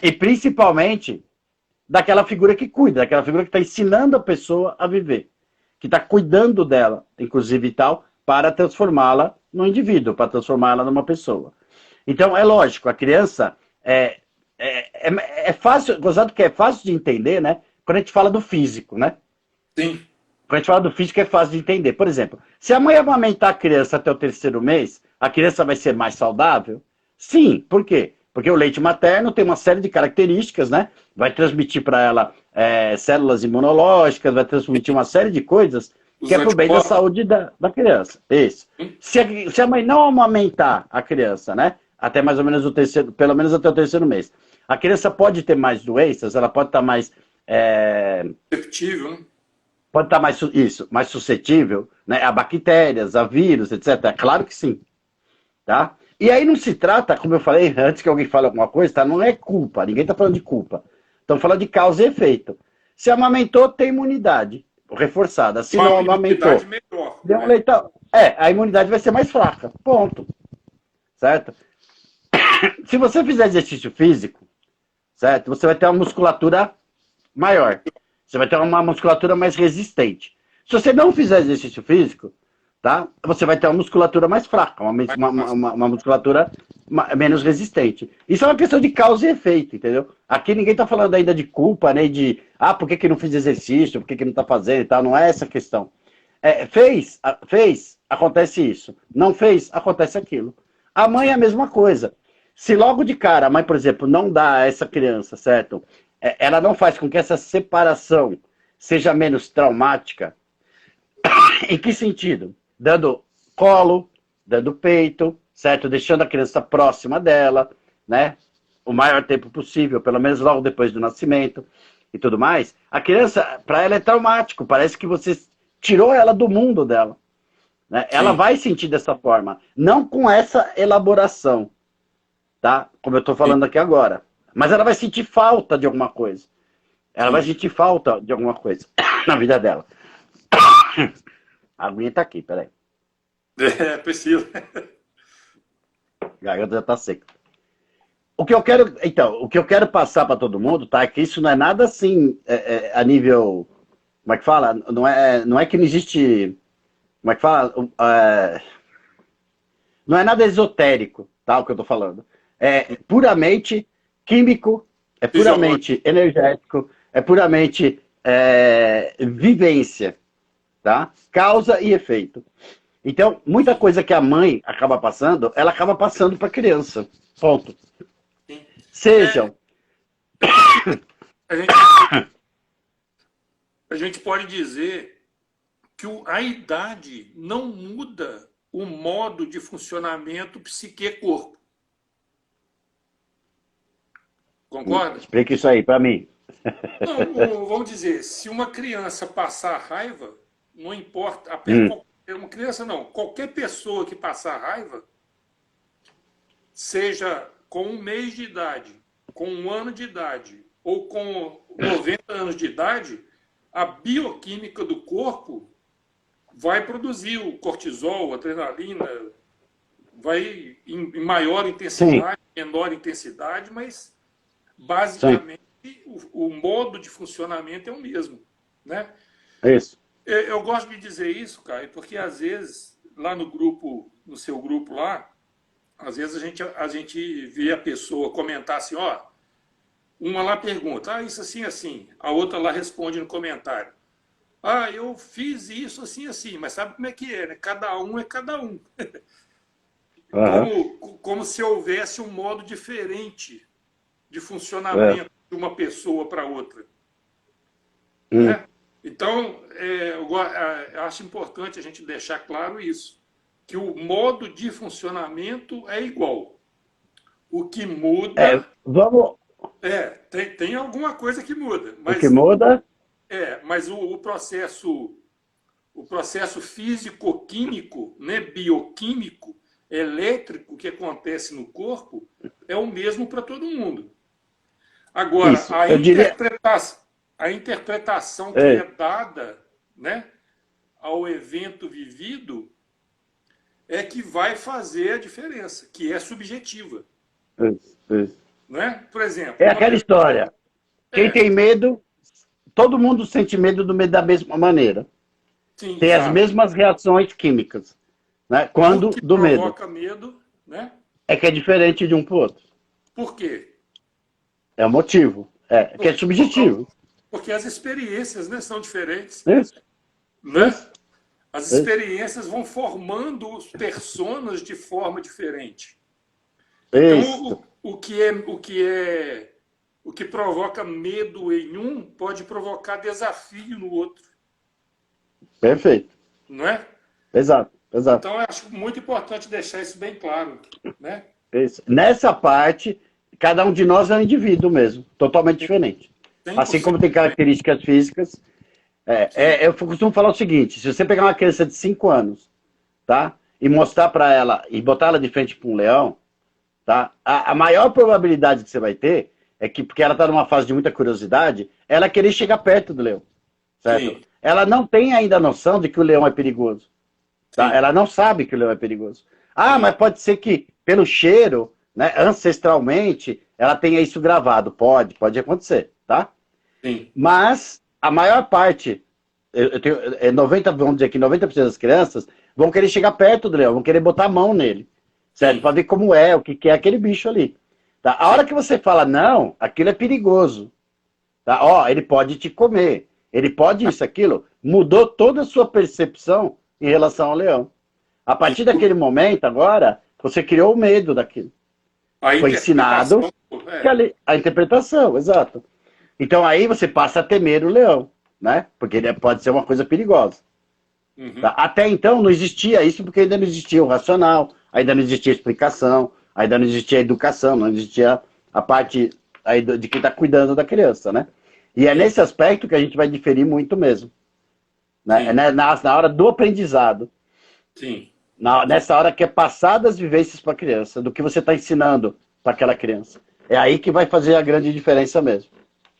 E principalmente daquela figura que cuida, daquela figura que está ensinando a pessoa a viver, que está cuidando dela, inclusive e tal, para transformá-la num indivíduo, para transformá-la numa pessoa. Então, é lógico, a criança é fácil, gozado que é fácil de entender, né? Quando a gente fala do físico, né? sim. Quando a gente fala do físico é fácil de entender. Por exemplo, se a mãe amamentar a criança até o terceiro mês, a criança vai ser mais saudável? Sim. Por quê? Porque o leite materno tem uma série de características, né? Vai transmitir para ela células imunológicas, vai transmitir uma série de coisas que Os é para o bem da anticorpos. saúde da criança. Isso. Sim, Se a mãe não amamentar a criança, né? Até mais ou menos o terceiro, pelo menos até o terceiro mês, a criança pode ter mais doenças, ela pode estar mais perceptível, né? pode estar mais suscetível, né, a bactérias, a vírus, etc. Claro que sim, tá? E aí não se trata, como eu falei antes que alguém fale alguma coisa, tá? Não é culpa, ninguém está falando de culpa. Estamos falando de causa e efeito. Se amamentou, tem imunidade reforçada. Se Uma não imunidade amamentou, melhor, deu um né? leitão. A imunidade vai ser mais fraca. Ponto. Certo? Se você fizer exercício físico, certo? Você vai ter uma musculatura maior. Você vai ter uma musculatura mais resistente. Se você não fizer exercício físico, tá? Você vai ter uma musculatura mais fraca, Mais fácil. uma musculatura menos resistente. Isso é uma questão de causa e efeito, entendeu? Aqui ninguém está falando ainda de culpa, nem de por que não fiz exercício, por que não está fazendo e tal. Não é essa a questão. Fez, acontece isso. Não fez, acontece aquilo. A mãe é a mesma coisa. Se logo de cara a mãe, por exemplo, não dá a essa criança, certo? Ela não faz com que essa separação seja menos traumática. Em que sentido? Dando colo, dando peito, certo? Deixando a criança próxima dela, né? O maior tempo possível, pelo menos logo depois do nascimento e tudo mais. A criança, para ela é traumático, parece que você tirou ela do mundo dela. Né? Ela Sim, vai sentir dessa forma, não com essa elaboração, tá? Como eu estou sim, falando aqui agora. Mas ela vai sentir falta de alguma coisa. Ela vai sim. sentir falta de alguma coisa na vida dela. A aguinha tá aqui, peraí. É, precisa. A garganta já tá seca. O que eu quero passar para todo mundo, tá? É que isso não é nada assim a nível, como é que fala? Não é que não existe, como é que fala? Não é nada esotérico, tá? O que eu tô falando. É puramente químico, é Fisiológico. puramente energético, é puramente vivência, tá? Causa e efeito. Então, muita Sim, coisa que a mãe acaba passando, ela acaba passando para a criança. Ponto. sim. É, Sejam. eu acho que a gente, a gente pode dizer que a idade não muda o modo de funcionamento psique-corpo. Concorda? Explica isso aí para mim. Não, vamos dizer, se uma criança passar raiva, não importa, Hum, uma criança não, qualquer pessoa que passar raiva, seja com 1 mês de idade, com 1 ano de idade ou com 90 anos de idade, a bioquímica do corpo vai produzir o cortisol, a adrenalina, vai em maior sim, intensidade, menor intensidade, mas sim. basicamente o modo de funcionamento é o mesmo, né? Isso. Eu gosto de dizer isso, Caio, porque às vezes lá no grupo, no seu grupo lá, Às vezes a gente vê a pessoa comentar assim, ó, uma lá pergunta, ah, isso assim, assim. A outra lá responde no comentário. Ah, eu fiz isso assim, assim, mas sabe como é que é, né? Cada um é cada um. Aham. Como se houvesse um modo diferente de É. funcionamento de uma pessoa para outra, Hum. né? Então, eu acho importante a gente deixar claro isso, que o modo de funcionamento é igual. O que É, muda vamos. tem alguma coisa que muda, O que muda? mas o processo físico-químico, né, bioquímico, elétrico que acontece no corpo é o mesmo para todo mundo. Agora, Isso. Eu diria. a interpretação que É, é dada, né, ao evento vivido é que vai fazer a diferença, que é subjetiva. isso. Né? Por exemplo, É uma aquela pessoa. história. Quem tem medo, todo mundo sente medo do medo da mesma maneira. Sim, Tem as exato. mesmas reações químicas, né? O Quando que do medo. provoca medo, né? É que é diferente de um para o outro. Por quê? É o motivo. É que é Por causa- subjetivo. porque as experiências, né, são diferentes, Isso, né? isso, As isso, experiências vão formando os personas de forma diferente. isso. Então, o que provoca medo em um pode provocar desafio no outro, Perfeito. não é? Exato, exato. Então, eu acho muito importante deixar isso bem claro, né? Isso. Nessa parte, cada um de nós é um indivíduo mesmo, totalmente diferente. Assim 100% como tem diferente. características físicas. Sim, Eu costumo falar o seguinte: se você pegar uma criança de 5 anos, tá? E mostrar para ela, e botar ela de frente para um leão, tá? A maior probabilidade que você vai ter é que, porque ela está numa fase de muita curiosidade, ela querer chegar perto do leão, certo? sim, Ela não tem ainda a noção de que o leão é perigoso, tá? sim, Ela não sabe que o leão é perigoso. Ah, sim, mas pode ser que, pelo cheiro, né, ancestralmente, ela tenha isso gravado. Pode acontecer, tá? sim, Mas a maior parte, eu tenho, 90, vamos dizer que 90% das crianças vão querer chegar perto do leão, vão querer botar a mão nele, certo? sim, Para ver como é, o que é aquele bicho ali. Tá? A hora sim. que você fala, não, aquilo é perigoso, tá? Ó, ele pode te comer, ele pode isso, aquilo, mudou toda a sua percepção em relação ao leão. A Sim. partir daquele momento, agora, você criou o medo daquilo. A Foi ensinado interpretação, que a interpretação, exato. Então aí você passa a temer o leão, né? Porque ele pode ser uma coisa perigosa. Tá? uhum, Até então não existia isso porque ainda não existia o racional, ainda não existia a explicação, ainda não existia a educação, não existia a parte aí de quem está cuidando da criança, né? E é sim, nesse aspecto que a gente vai diferir muito mesmo. Né? É sim, na hora do aprendizado. sim. Nessa hora que é passar das vivências para a criança, do que você está ensinando para aquela criança. É aí que vai fazer a grande diferença mesmo.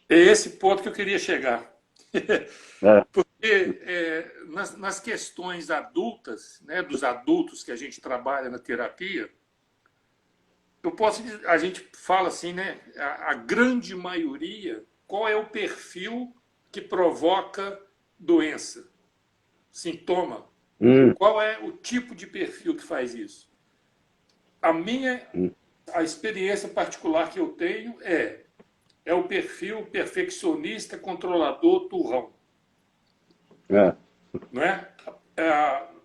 É esse ponto que eu queria chegar. É. Porque nas questões adultas, né, dos adultos que a gente trabalha na terapia, a gente fala assim, né, a grande maioria, qual é o perfil que provoca doença, sintoma? Hum, Qual é o tipo de perfil que faz isso? A minha, hum, a experiência particular que eu tenho é o perfil perfeccionista, controlador, turrão. é. Não é?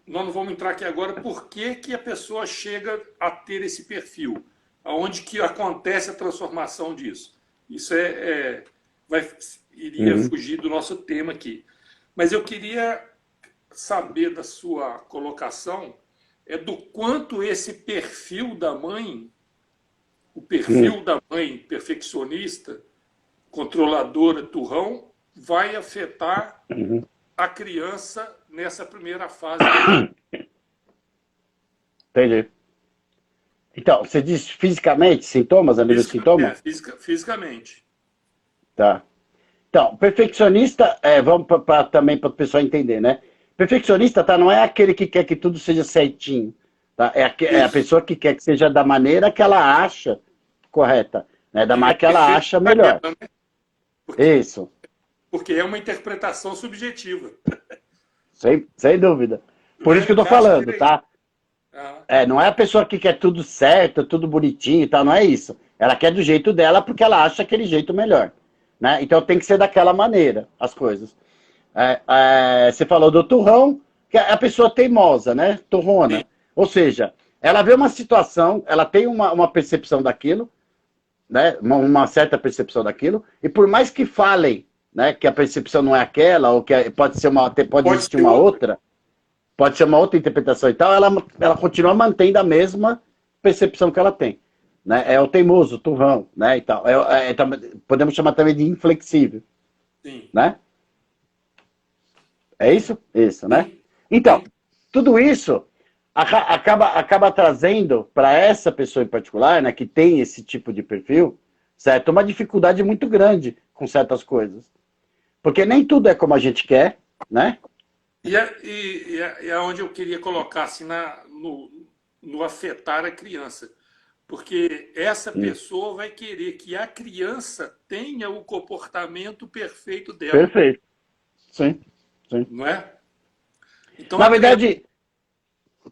Nós não vamos entrar aqui agora por que a pessoa chega a ter esse perfil, aonde que acontece a transformação disso. Isso iria Uhum. fugir do nosso tema aqui. Mas eu queria saber da sua colocação do quanto esse perfil da mãe, o Hum. perfil da mãe perfeccionista, controladora, turrão, vai afetar Uhum. a criança nessa primeira fase da vida. Entendi. Então, você diz fisicamente, sintomas, a nível de sintoma? Fisicamente. Tá. Então, perfeccionista, vamos também para o pessoal entender, né? Perfeccionista, tá, não é aquele que quer que tudo seja certinho, tá? É a Isso. pessoa que quer que seja da maneira que ela acha correta, né? Da E é maneira que ela perfeito acha para melhor. ela, né? Porque, Isso, porque é uma interpretação subjetiva. sem dúvida. Por isso que Né? eu tô Eu acho que falando, é isso. tá? Ah, Não é a pessoa que quer tudo certo, tudo bonitinho e tal, não é isso. Ela quer do jeito dela porque ela acha aquele jeito melhor. Né? Então tem que ser daquela maneira as coisas. Você falou do turrão, que é a pessoa teimosa, né? sim, Turrona. Ou seja, ela vê uma situação, ela tem uma percepção daquilo, né? Uma certa percepção daquilo, e por mais que falem, né, que a percepção não é aquela, ou que pode pode existir ser uma outra. outra, pode ser uma outra interpretação e tal, ela continua mantendo a mesma percepção que ela tem. Né? É o teimoso, o turrão, né? E tal. Podemos chamar também de inflexível. Sim, Né? É isso? Isso, né? sim, Então, sim, tudo isso acaba trazendo para essa pessoa em particular, né, que tem esse tipo de perfil, certo? Uma dificuldade muito grande com certas coisas. Porque nem tudo é como a gente quer, né? e é onde eu queria colocar assim, no afetar a criança. Porque essa Hum. pessoa vai querer que a criança tenha o comportamento perfeito dela, Perfeito. Sim, sim. não é? Então Na a criança verdade,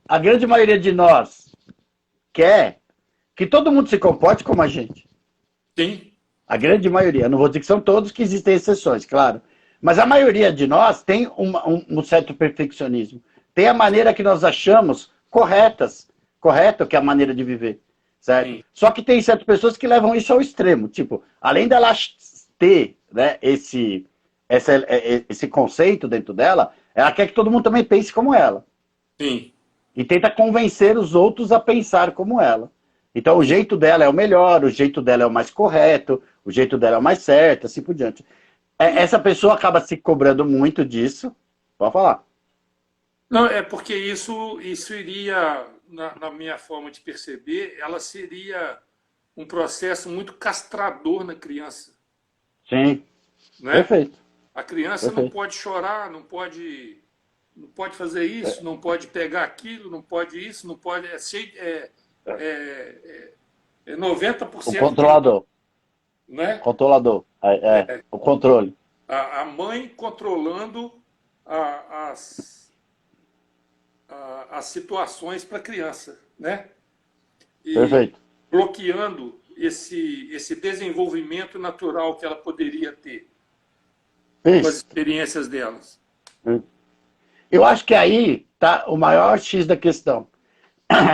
a grande maioria de nós quer que todo mundo se comporte como a gente. tem, A grande maioria. Não vou dizer que são todos, que existem exceções, claro. Mas a maioria de nós tem um certo perfeccionismo. Tem a maneira que nós achamos correto, que é a maneira de viver. Certo? tem, Só que tem certas pessoas que levam isso ao extremo. Tipo, além dela ter, né, esse conceito dentro dela, ela quer que todo mundo também pense como ela. tem, E tenta convencer os outros a pensar como ela. Então, o tem. jeito dela é o melhor, o jeito dela é o mais correto, o jeito dela é o mais certo, assim por diante. Essa pessoa acaba se cobrando muito disso. Pode falar. Não, é porque isso iria, na minha forma de perceber, ela seria um processo muito castrador na criança, Sim, né? perfeito, A criança não perfeito. pode chorar, não pode fazer isso, não pode pegar aquilo, não pode isso, não pode. É O 90% de não, controlador, né? controlador, o controle. A mãe controlando a- as, as situações para a criança, né? E Perfeito. bloqueando esse desenvolvimento natural que ela poderia ter com as Isso. experiências delas. Eu acho que aí está o maior X da questão.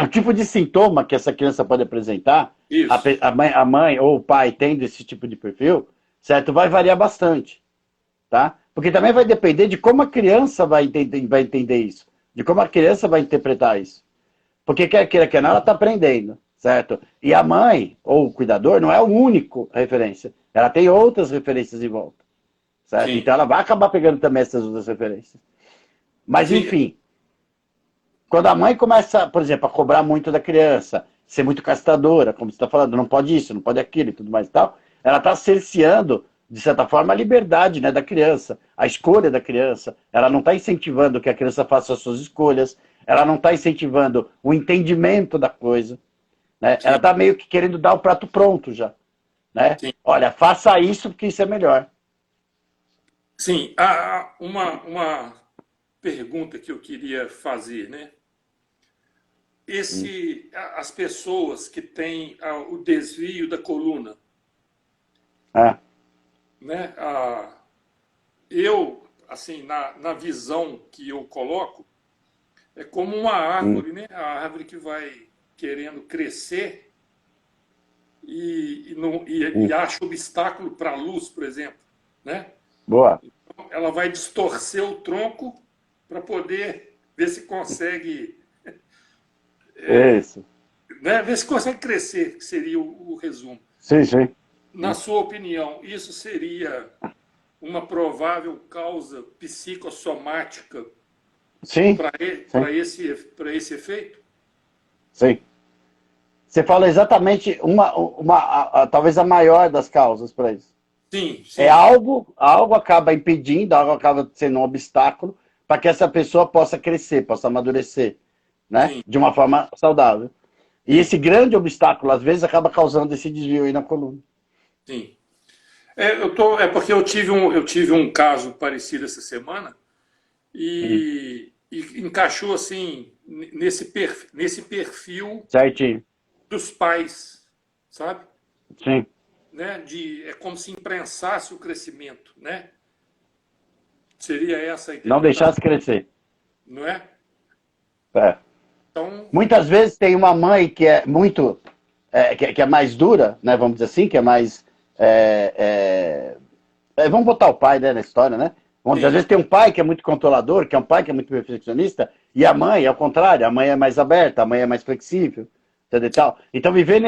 O tipo de sintoma que essa criança pode apresentar, Isso. a mãe ou o pai tendo esse tipo de perfil, certo? Vai variar bastante, tá? Porque também vai depender de como a criança vai entender isso, de como a criança vai interpretar isso. Porque quer queira, quer não, ela está aprendendo, certo? E a mãe ou o cuidador não é o único referência. Ela tem outras referências em volta, certo? Sim. Então ela vai acabar pegando também essas outras referências. Mas Sim. enfim, quando a mãe começa, por exemplo, a cobrar muito da criança, ser muito castradora, como você está falando, não pode isso, não pode aquilo e tudo mais e tal, ela está cerceando, de certa forma, a liberdade, né, da criança, a escolha da criança. Ela não está incentivando que a criança faça as suas escolhas, ela não está incentivando o entendimento da coisa. Né? Ela Sim. está meio que querendo dar o prato pronto já. Né? Sim. Olha, faça isso porque isso é melhor. Sim. Há uma pergunta que eu queria fazer, né? As pessoas que têm o desvio da coluna, É. né? Eu, assim, na visão que eu coloco, é como uma Hum, árvore, né? A árvore que vai querendo crescer e hum. acha obstáculo para a luz, por exemplo, né? Boa. Ela vai distorcer o tronco para poder ver se consegue, Isso. né? Ver se consegue crescer, que seria o resumo. Sim, sim. Na sua opinião, isso seria uma provável causa psicossomática Sim, para sim, esse efeito? sim. Você fala exatamente talvez a maior das causas para isso. Sim, É sim, algo acaba impedindo, algo acaba sendo um obstáculo para que essa pessoa possa crescer, possa amadurecer, né? sim, De uma forma saudável. E sim, esse grande obstáculo, às vezes, acaba causando esse desvio aí na coluna. sim. É porque eu tive um caso parecido essa semana e encaixou assim nesse perfil Certinho. dos pais, sabe? Sim. Né? É como se imprensasse o crescimento, né? Seria essa a Não interpretação, deixasse crescer. não é? É. Então, Muitas vezes tem uma mãe que é muito, que é mais dura, né? Vamos dizer assim, que é mais. Vamos botar o pai, né, na história, né? Às sim, vezes tem um pai que é muito controlador, que é um pai que é muito perfeccionista, e a mãe, ao contrário, a mãe é mais aberta, a mãe é mais flexível, entendeu? E tal. Então, viver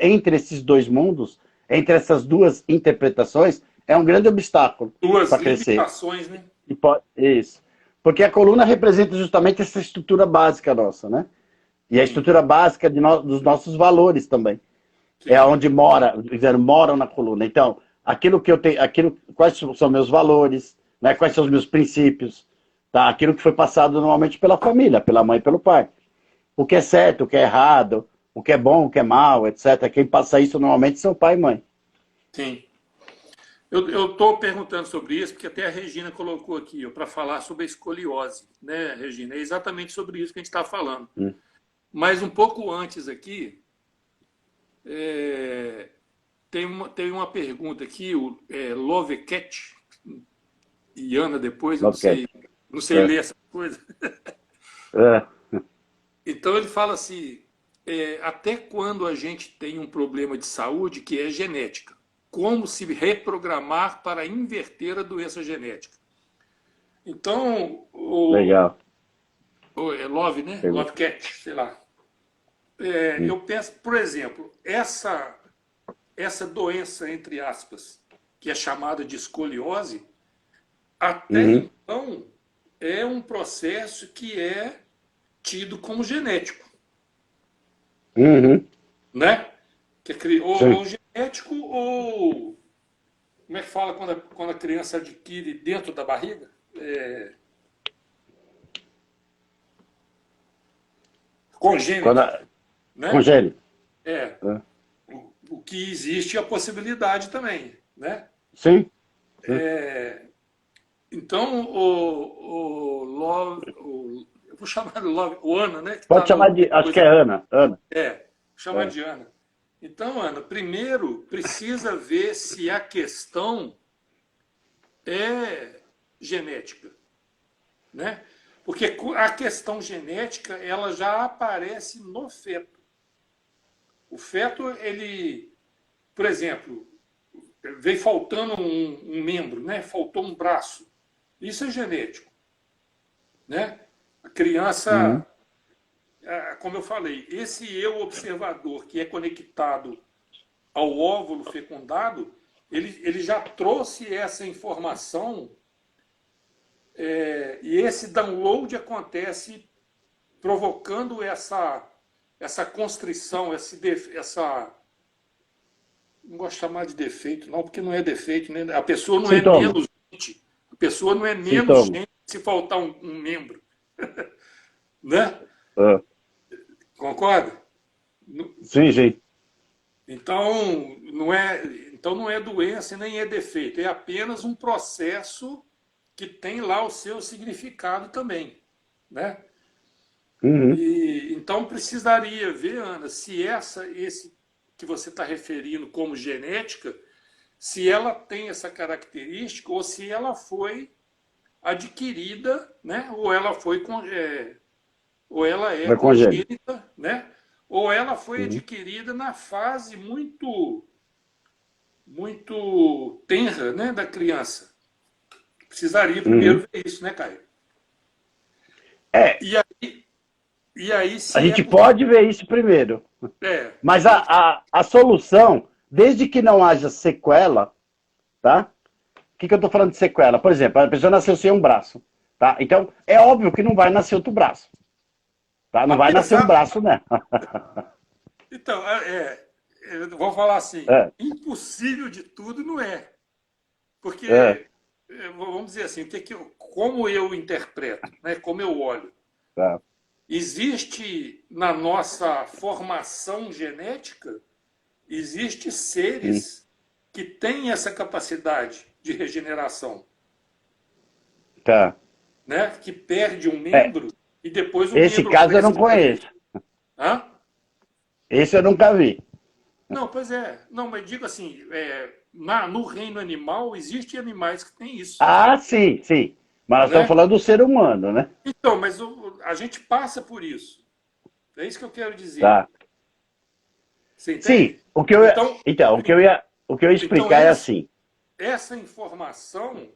entre esses dois mundos, entre essas duas interpretações, é um grande obstáculo duas para crescer. limitações, né? Isso. Porque a coluna representa justamente essa estrutura básica nossa, né? E a Sim, estrutura básica dos nossos valores também. É sim, onde moram na coluna. Então, aquilo que eu tenho, quais são meus valores, né? Quais são os meus princípios, tá? Aquilo que foi passado normalmente pela família, pela mãe e pelo pai. O que é certo, o que é errado, o que é bom, o que é mal, etc. Quem passa isso normalmente são pai e mãe. sim. Eu estou perguntando sobre isso porque até a Regina colocou aqui para falar sobre a escoliose, né, Regina? É exatamente sobre isso que a gente está falando. Mas um pouco antes aqui, tem uma pergunta aqui, o Lovecat e Ana depois, eu Love não sei É. ler essa coisa. É. Então ele fala assim, até quando a gente tem um problema de saúde que é genética? Como se reprogramar para inverter a doença genética? Então, Legal. é Love, né? Pergunta. Love Cat, sei lá. Eu penso, por exemplo, essa doença, entre aspas, que é chamada de escoliose, até Uhum. então é um processo que é tido como genético, Uhum. né? Que é Sim. ou genético ou como é que fala quando a criança adquire dentro da barriga? Quando Congênito, né? congênito. É. É. O que existe é a possibilidade também, né? Sim. Sim. Então, eu vou chamar de Love, o Ana, né? Que Pode está chamar no. de. Acho que é Ana. Ana. Vou chamar É. de Ana. Então, Ana, primeiro precisa ver se a questão é genética, né? Porque a questão genética ela já aparece no feto. O feto, ele, por exemplo, veio faltando um membro, né? Faltou um braço. Isso é genético, né? A Uhum. criança, como eu falei, esse eu observador que é conectado ao óvulo fecundado, ele já trouxe essa informação e esse download acontece provocando essa constrição, essa não gosto de chamar de defeito, não, porque não é defeito, né? A pessoa não é Sintoma. menos gente. A pessoa não é menos Sintoma. gente se faltar um membro. Né? É. Concorda? Sim, sim. Então não é doença nem é defeito, é apenas um processo que tem lá o seu significado também. Né? Uhum. Então precisaria ver, Ana, se esse que você está referindo como genética, se ela tem essa característica ou se ela foi adquirida, né? Ou ela é Vai congênito. congênita, né? Ou ela foi Uhum. adquirida na fase muito tenra, né, da criança. Precisaria Uhum. primeiro ver isso, né, Caio? É, E aí a se é gente possível. pode ver isso primeiro. Mas Tem que. a solução, desde que não haja sequela, tá? O que eu estou falando de sequela? Por exemplo, a pessoa nasceu sem um braço, tá? Então, é óbvio que não vai nascer outro braço, tá? Não vai nascer um Apesar. braço, né? Então, eu vou falar assim: É, impossível de tudo não é. é, Porque, vamos dizer assim, como eu interpreto, né, como eu olho. tá. Existe na nossa formação genética, existe Hum, seres que têm essa capacidade de regeneração, tá. né? Que perde um É, membro. e depois o Esse membro caso eu não presidente. conheço. Hã? Esse eu nunca vi. Não, pois é. Não, mas digo assim, no reino animal existem animais que têm isso, Ah, sim, sim. Mas nós estamos né? falando do ser humano, né? Então, mas a gente passa por isso. É isso que eu quero dizer. Tá. Você Sim, entende? o que eu ia, Então, então, o que eu ia então explicar é assim. essa informação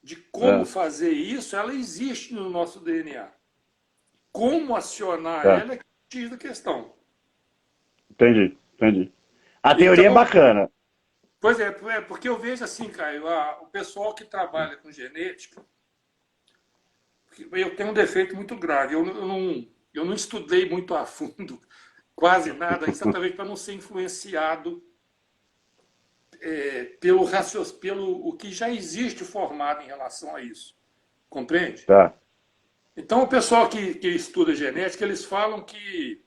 de como Ah, fazer isso, ela existe no nosso DNA. Como acionar tá. ela é que diz a questão. Entendi, entendi. A teoria é Então, bacana. pois é porque eu vejo assim, Caio, o pessoal que trabalha com genética, eu tenho um defeito muito grave. Eu não estudei muito a fundo, quase nada, exatamente para não ser influenciado pelo o que já existe formado em relação a isso. Compreende? Tá. Então, o pessoal que estuda genética, eles falam que,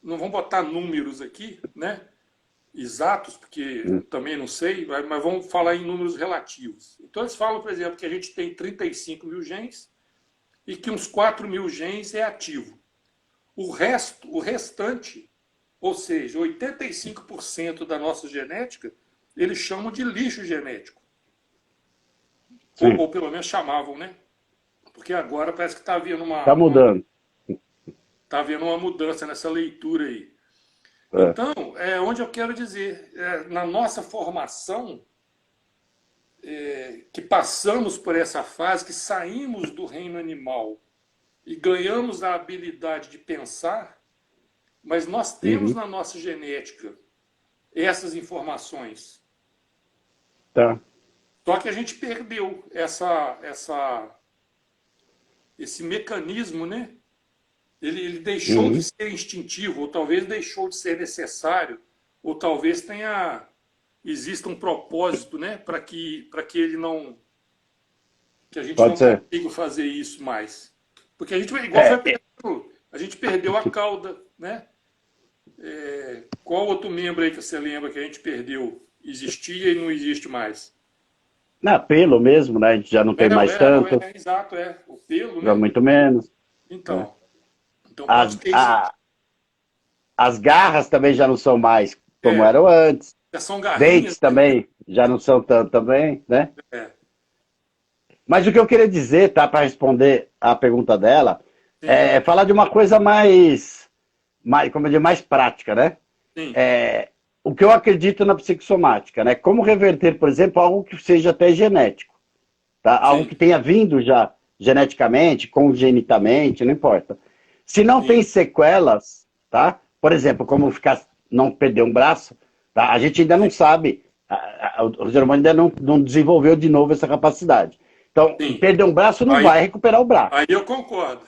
não vão botar números aqui, né? Exatos, porque Hum, também não sei, mas vamos falar em números relativos. Então, eles falam, por exemplo, que a gente tem 35 mil genes e que uns 4 mil genes é ativo. O restante, ou seja, 85% da nossa genética, eles chamam de lixo genético. sim, Ou pelo menos chamavam, né? Porque agora parece que está havendo tá mudando. tá havendo uma mudança nessa leitura aí. É. Então, onde eu quero dizer, na nossa formação, que passamos por essa fase, que saímos do reino animal e ganhamos a habilidade de pensar, mas nós temos Uhum, na nossa genética essas informações. tá. Só que a gente perdeu esse mecanismo, né? Ele deixou de Uhum. ser instintivo, ou talvez deixou de ser necessário, ou talvez exista um propósito, né, para que ele não, que a gente Pode não ser. consiga fazer isso mais. Porque a gente, igual foi, É, por exemplo, a gente perdeu a cauda, né? Qual outro membro aí que você lembra que a gente perdeu? Existia e não existe mais. não, pelo mesmo, né? A gente já não tem mais Não, tanto, exato, o pelo, já né? muito menos, né? Então, então pode As, ter isso. a- as garras também já não são mais como É, eram antes. já são garrinhas, Dentes também já não são tanto também, né? né? Mas o que eu queria dizer, tá, para responder a pergunta dela, Sim, é falar de uma coisa mais, como eu digo, mais prática, né? sim, É, o que eu acredito na psicossomática, né? Como reverter, por exemplo, algo que seja até genético, tá? Algo sim, que tenha vindo já geneticamente, congenitamente, não importa. Se não sim, tem sequelas, tá? Por exemplo, como ficar, não perder um braço, tá? A gente ainda não sabe, o ser humano ainda não desenvolveu de novo essa capacidade. Então, sim. perder um braço não Aí, vai recuperar o braço. aí eu concordo.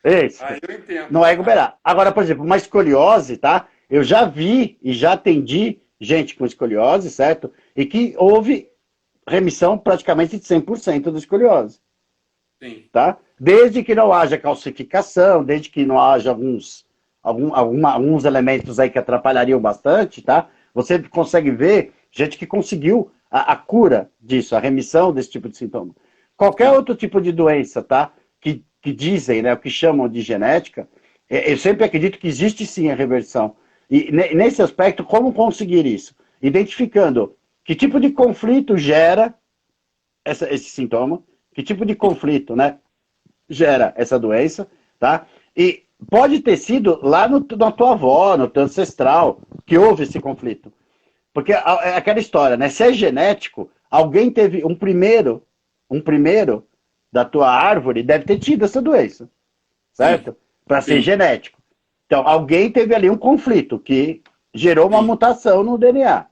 Esse. Aí eu entendo. Não vai recuperar. Agora, por exemplo, uma escoliose, tá? Eu já vi e já atendi gente com escoliose, certo? E que houve remissão praticamente de 100% da escoliose, Sim, tá? Desde que não haja calcificação, desde que não haja alguns elementos aí que atrapalhariam bastante, tá? Você consegue ver gente que conseguiu a cura disso, a remissão desse tipo de sintoma. Qualquer sim, outro tipo de doença, tá? Que dizem, né, o que chamam de genética, eu sempre acredito que existe sim a reversão. E nesse aspecto, como conseguir isso? Identificando que tipo de conflito gera esse sintoma, que tipo de sim, conflito, né, gera essa doença, tá? E pode ter sido lá na tua avó, no teu ancestral, que houve esse conflito. Porque é aquela história, né? Se é genético, alguém teve um primeiro da tua árvore deve ter tido essa doença, sim, certo? Para ser sim, genético. Então, alguém teve ali um conflito que gerou uma sim, mutação no DNA,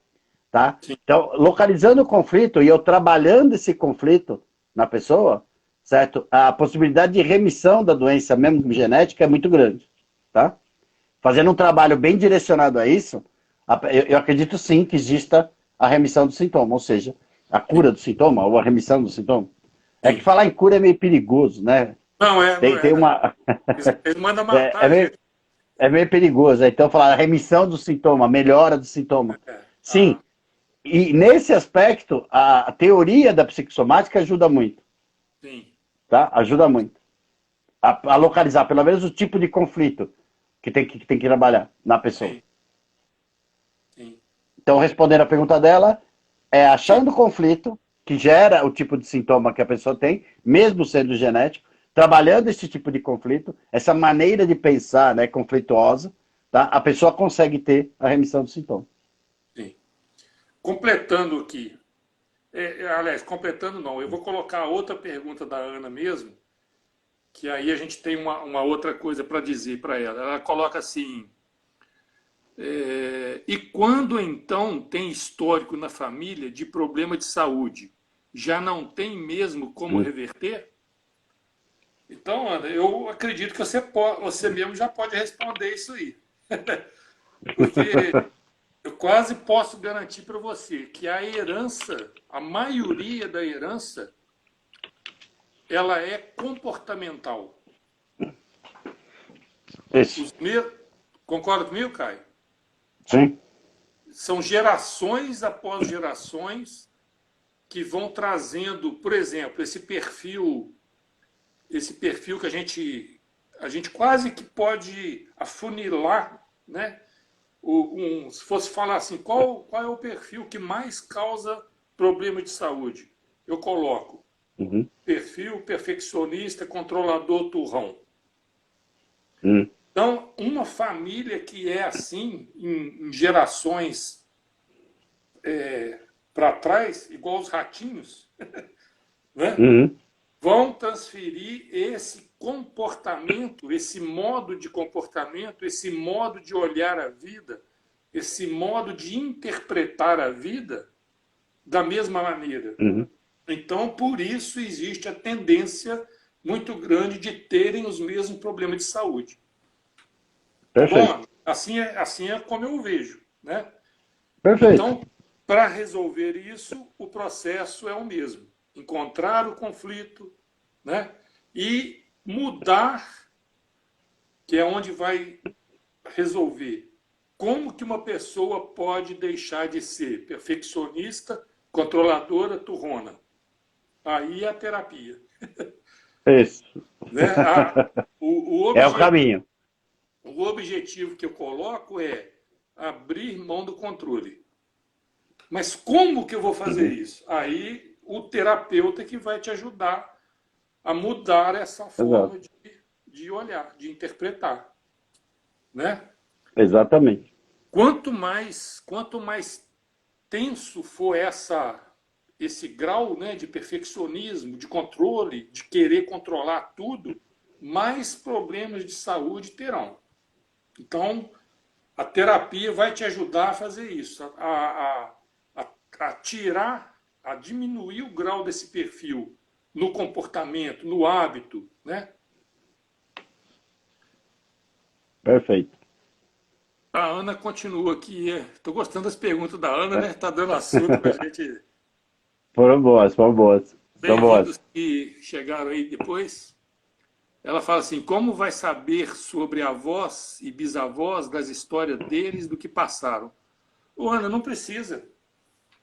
tá? sim, Então, localizando o conflito e eu trabalhando esse conflito na pessoa, certo? A possibilidade de remissão da doença, mesmo genética, é muito grande, tá? Fazendo um trabalho bem direcionado a isso, eu acredito sim que exista a remissão do sintoma, ou seja, a cura do sintoma ou a remissão do sintoma. É que sim. falar em cura é meio perigoso, né? Não não Tem é. uma. Eles mandam É, matar a gente. é meio perigoso. Então, falar a remissão do sintoma, melhora do sintoma. Sim, Ah, e nesse aspecto, a teoria da psicossomática ajuda muito, sim. tá? Ajuda muito. a localizar pelo menos o tipo de conflito que tem que trabalhar na pessoa. Sim. Sim. Então, respondendo a pergunta dela, é achando o conflito que gera o tipo de sintoma que a pessoa tem, mesmo sendo genético, trabalhando esse tipo de conflito, essa maneira de pensar, né, conflituosa, tá? A pessoa consegue ter a remissão do sintoma. Sim. Completando aqui, aliás, completando não, eu vou colocar a outra pergunta da Ana mesmo, que aí a gente tem uma outra coisa para dizer para ela. Ela coloca assim, e quando então tem histórico na família de problema de saúde, já não tem mesmo como reverter? Então, Ana, eu acredito que você mesmo já pode responder isso aí. Porque eu quase posso garantir para você que a herança, a maioria da herança, ela é comportamental. Isso. Concorda comigo, Caio? Sim. São gerações após gerações que vão trazendo, por exemplo, esse perfil que a gente quase que pode afunilar, né? Se fosse falar assim, qual é o perfil que mais causa problema de saúde? Eu coloco perfil perfeccionista, controlador, turrão. Então, uma família que é assim, em gerações para trás, igual os ratinhos, né? Vão transferir esse comportamento, esse modo de comportamento, esse modo de olhar a vida, esse modo de interpretar a vida da mesma maneira. Então, por isso existe a tendência muito grande de terem os mesmos problemas de saúde. Perfeito. Bom, assim é como eu vejo, né? Perfeito. Então, para resolver isso, o processo é o mesmo. Encontrar o conflito, né? E mudar, que é onde vai resolver. Como que uma pessoa pode deixar de ser perfeccionista, controladora, turrona? Aí é a terapia. Isso. Né? É o caminho. O objetivo que eu coloco é abrir mão do controle. Mas como que eu vou fazer isso? Aí o terapeuta que vai te ajudar a mudar essa forma de olhar, de interpretar. Né? Exatamente. Quanto mais tenso for esse grau, né, de perfeccionismo, de controle, de querer controlar tudo, mais problemas de saúde terão. Então, a terapia vai te ajudar a fazer isso, a tirar, a diminuir o grau desse perfil no comportamento, no hábito, né? Perfeito. A Ana continua aqui. Estou gostando das perguntas da Ana, né? Está dando assunto para a gente. Foram boas. Bem-vindos que chegaram aí depois. Ela fala assim, como vai saber sobre avós e bisavós das histórias deles do que passaram? Ô, Ana, não precisa.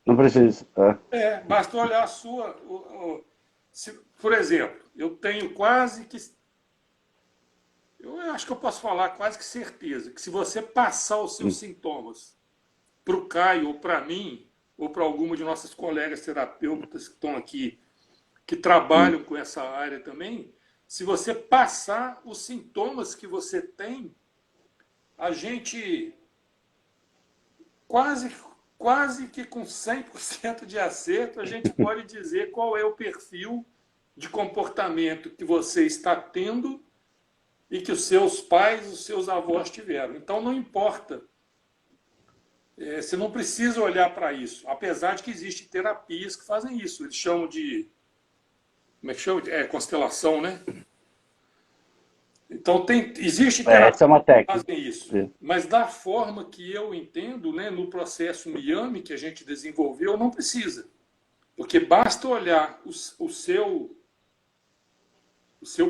Não precisa. Basta olhar a sua. Por exemplo, eu tenho quase que. Eu acho que eu posso falar quase que certeza que se você passar os seus sintomas para o Caio ou para mim, ou para alguma de nossas colegas terapeutas que estão aqui, que trabalham com essa área também, se você passar os sintomas que você tem, a gente quase que com 100% de acerto, a gente pode dizer qual é o perfil de comportamento que você está tendo e que os seus pais, os seus avós tiveram. Então, não importa. Você não precisa olhar para isso, apesar de que existem terapias que fazem isso. Eles chamam de... Como é que chama? Constelação, né? Então, existe terapias Essa é uma que técnica. fazem isso. Mas da forma que eu entendo, né, no processo Miami que a gente desenvolveu, não precisa. Porque basta olhar o seu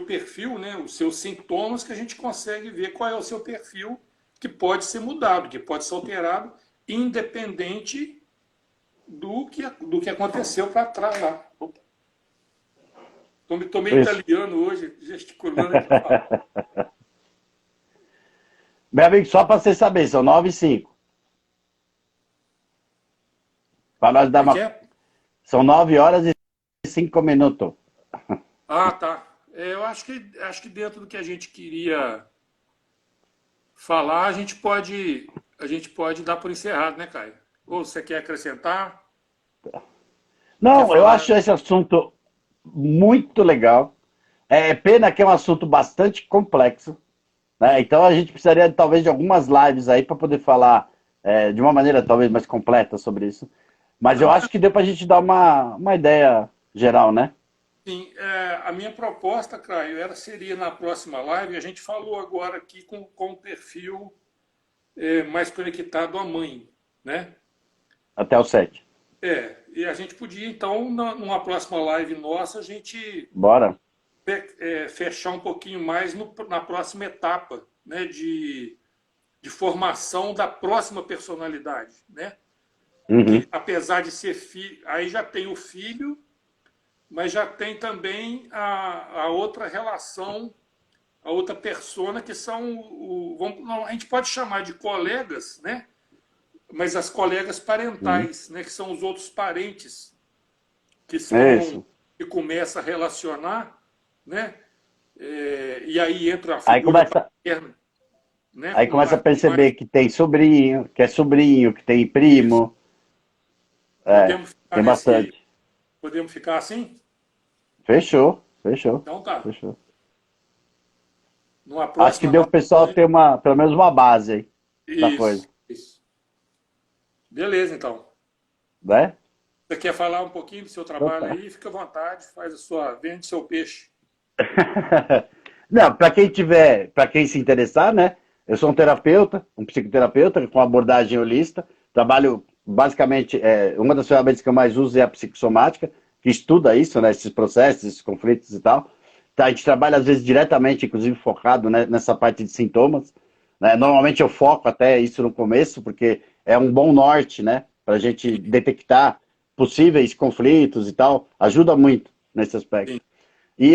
perfil, né, os seus sintomas, que a gente consegue ver qual é o seu perfil que pode ser mudado, que pode ser alterado, independente do que aconteceu para trás lá. Tomei Isso. italiano hoje, gesticulando aqui. Meu amigo, só para você saber, são 9h05. Para nós dar Como é que uma... é? São 9h05. Ah, tá. Eu acho que dentro do que a gente queria falar, a gente pode dar por encerrado, né, Caio? Ou você quer acrescentar? Quer Não, eu falar? acho esse assunto muito legal. É pena que é um assunto bastante complexo, né? Sim. Então a gente precisaria talvez de algumas lives aí para poder falar de uma maneira talvez mais completa sobre isso. Mas eu Não, acho que deu para a gente dar uma ideia geral, né? sim. A minha proposta, Caio, seria na próxima live, a gente falou agora aqui com o perfil mais conectado à mãe, né? Até o 7. E a gente podia, então, numa próxima live nossa, a gente Bora? fechar um pouquinho mais na próxima etapa, né, de formação da próxima personalidade, né? Uhum. Que apesar de ser filho, aí já tem o filho, mas já tem também a outra relação, a outra persona, que são, a gente pode chamar de colegas, né? Mas as colegas Uhum. parentais, né? Que são os outros parentes que É são, isso. que começa a relacionar, né? E aí entra a Aí figura começa, paterna, né? aí Com começa a mais, perceber que tem sobrinho, que tem isso. primo. É, Podemos ficar tem bastante. podemos ficar assim? Fechou, fechou, Então tá. fechou. Numa Acho que próxima deu pro pessoal live. ter pelo menos uma base aí da Isso, coisa, isso. Beleza, então. né? Você quer falar um pouquinho do seu Então trabalho tá. aí? Fica à vontade, vende seu peixe. Não, para quem se interessar, né? Eu sou um terapeuta, um psicoterapeuta com abordagem holista. Trabalho basicamente, uma das ferramentas que eu mais uso é a psicossomática, que estuda isso, né? Esses processos, esses conflitos e tal. Tá, a gente trabalha às vezes diretamente, inclusive focado, né, nessa parte de sintomas. Né? Normalmente eu foco até isso no começo, porque é um bom norte, né? Para a gente detectar possíveis conflitos e tal. Ajuda muito nesse aspecto. Sim,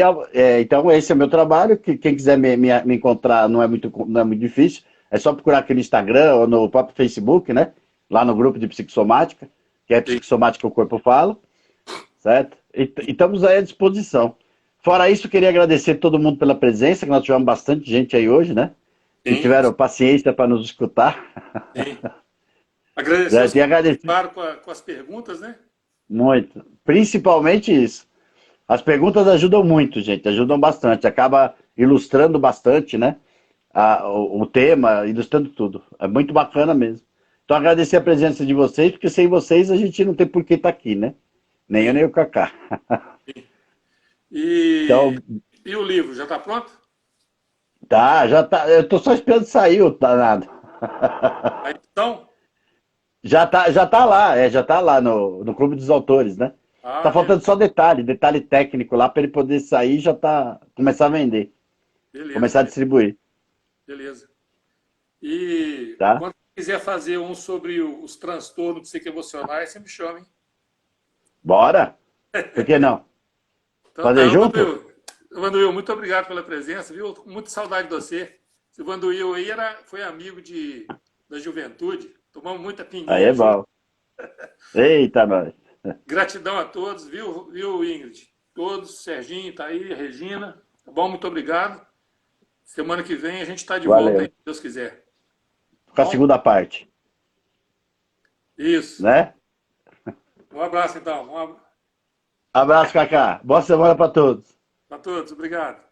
Então, esse é o meu trabalho. Que quem quiser me encontrar não é muito difícil. É só procurar aqui no Instagram ou no próprio Facebook, né? Lá no grupo de psicossomática, que é sim, Psicossomática o Corpo Fala, certo? E estamos aí à disposição. Fora isso, queria agradecer todo mundo pela presença, que nós tivemos bastante gente aí hoje, né? Que sim, tiveram paciência para nos escutar. sim. Agradecer os Certo? que E agradecer participaram com as perguntas, né? muito. Principalmente isso. As perguntas ajudam muito, gente, ajudam bastante, acaba ilustrando bastante, né? O tema, ilustrando tudo. É muito bacana mesmo. Então, agradecer a presença de vocês, porque sem vocês a gente não tem por que estar aqui, né? Nem eu, Sim, nem o Kaká. sim. E, Então, e o livro, já está pronto? tá, já tá. Eu tô só esperando sair o danado. A edição? Já tá lá, já tá lá no Clube dos Autores, né? Ah, Tá beleza, faltando só detalhe técnico lá para ele poder sair e já tá, começar a vender, beleza, começar a beleza, distribuir, beleza. E tá? quando quiser fazer um sobre os transtornos psicoemocionais, você me chama, hein? Bora? Por que não? Então Fazer tá, junto? Vanduil, muito obrigado pela presença, viu? Tô com muita saudade de você. Esse Vanduil aí foi amigo da juventude. Tomamos muita Aí pinguinha é junto. bom. Eita, nós. Gratidão a todos, viu, Ingrid? Todos, Serginho tá aí, Regina. Tá bom? Muito obrigado. Semana que vem a gente está de volta aí, Valeu. se Deus quiser. Com Tá a bom? segunda parte, Isso. né? Um abraço, então. Um abraço Abraço, Kaká. Boa semana para todos. para todos. Obrigado.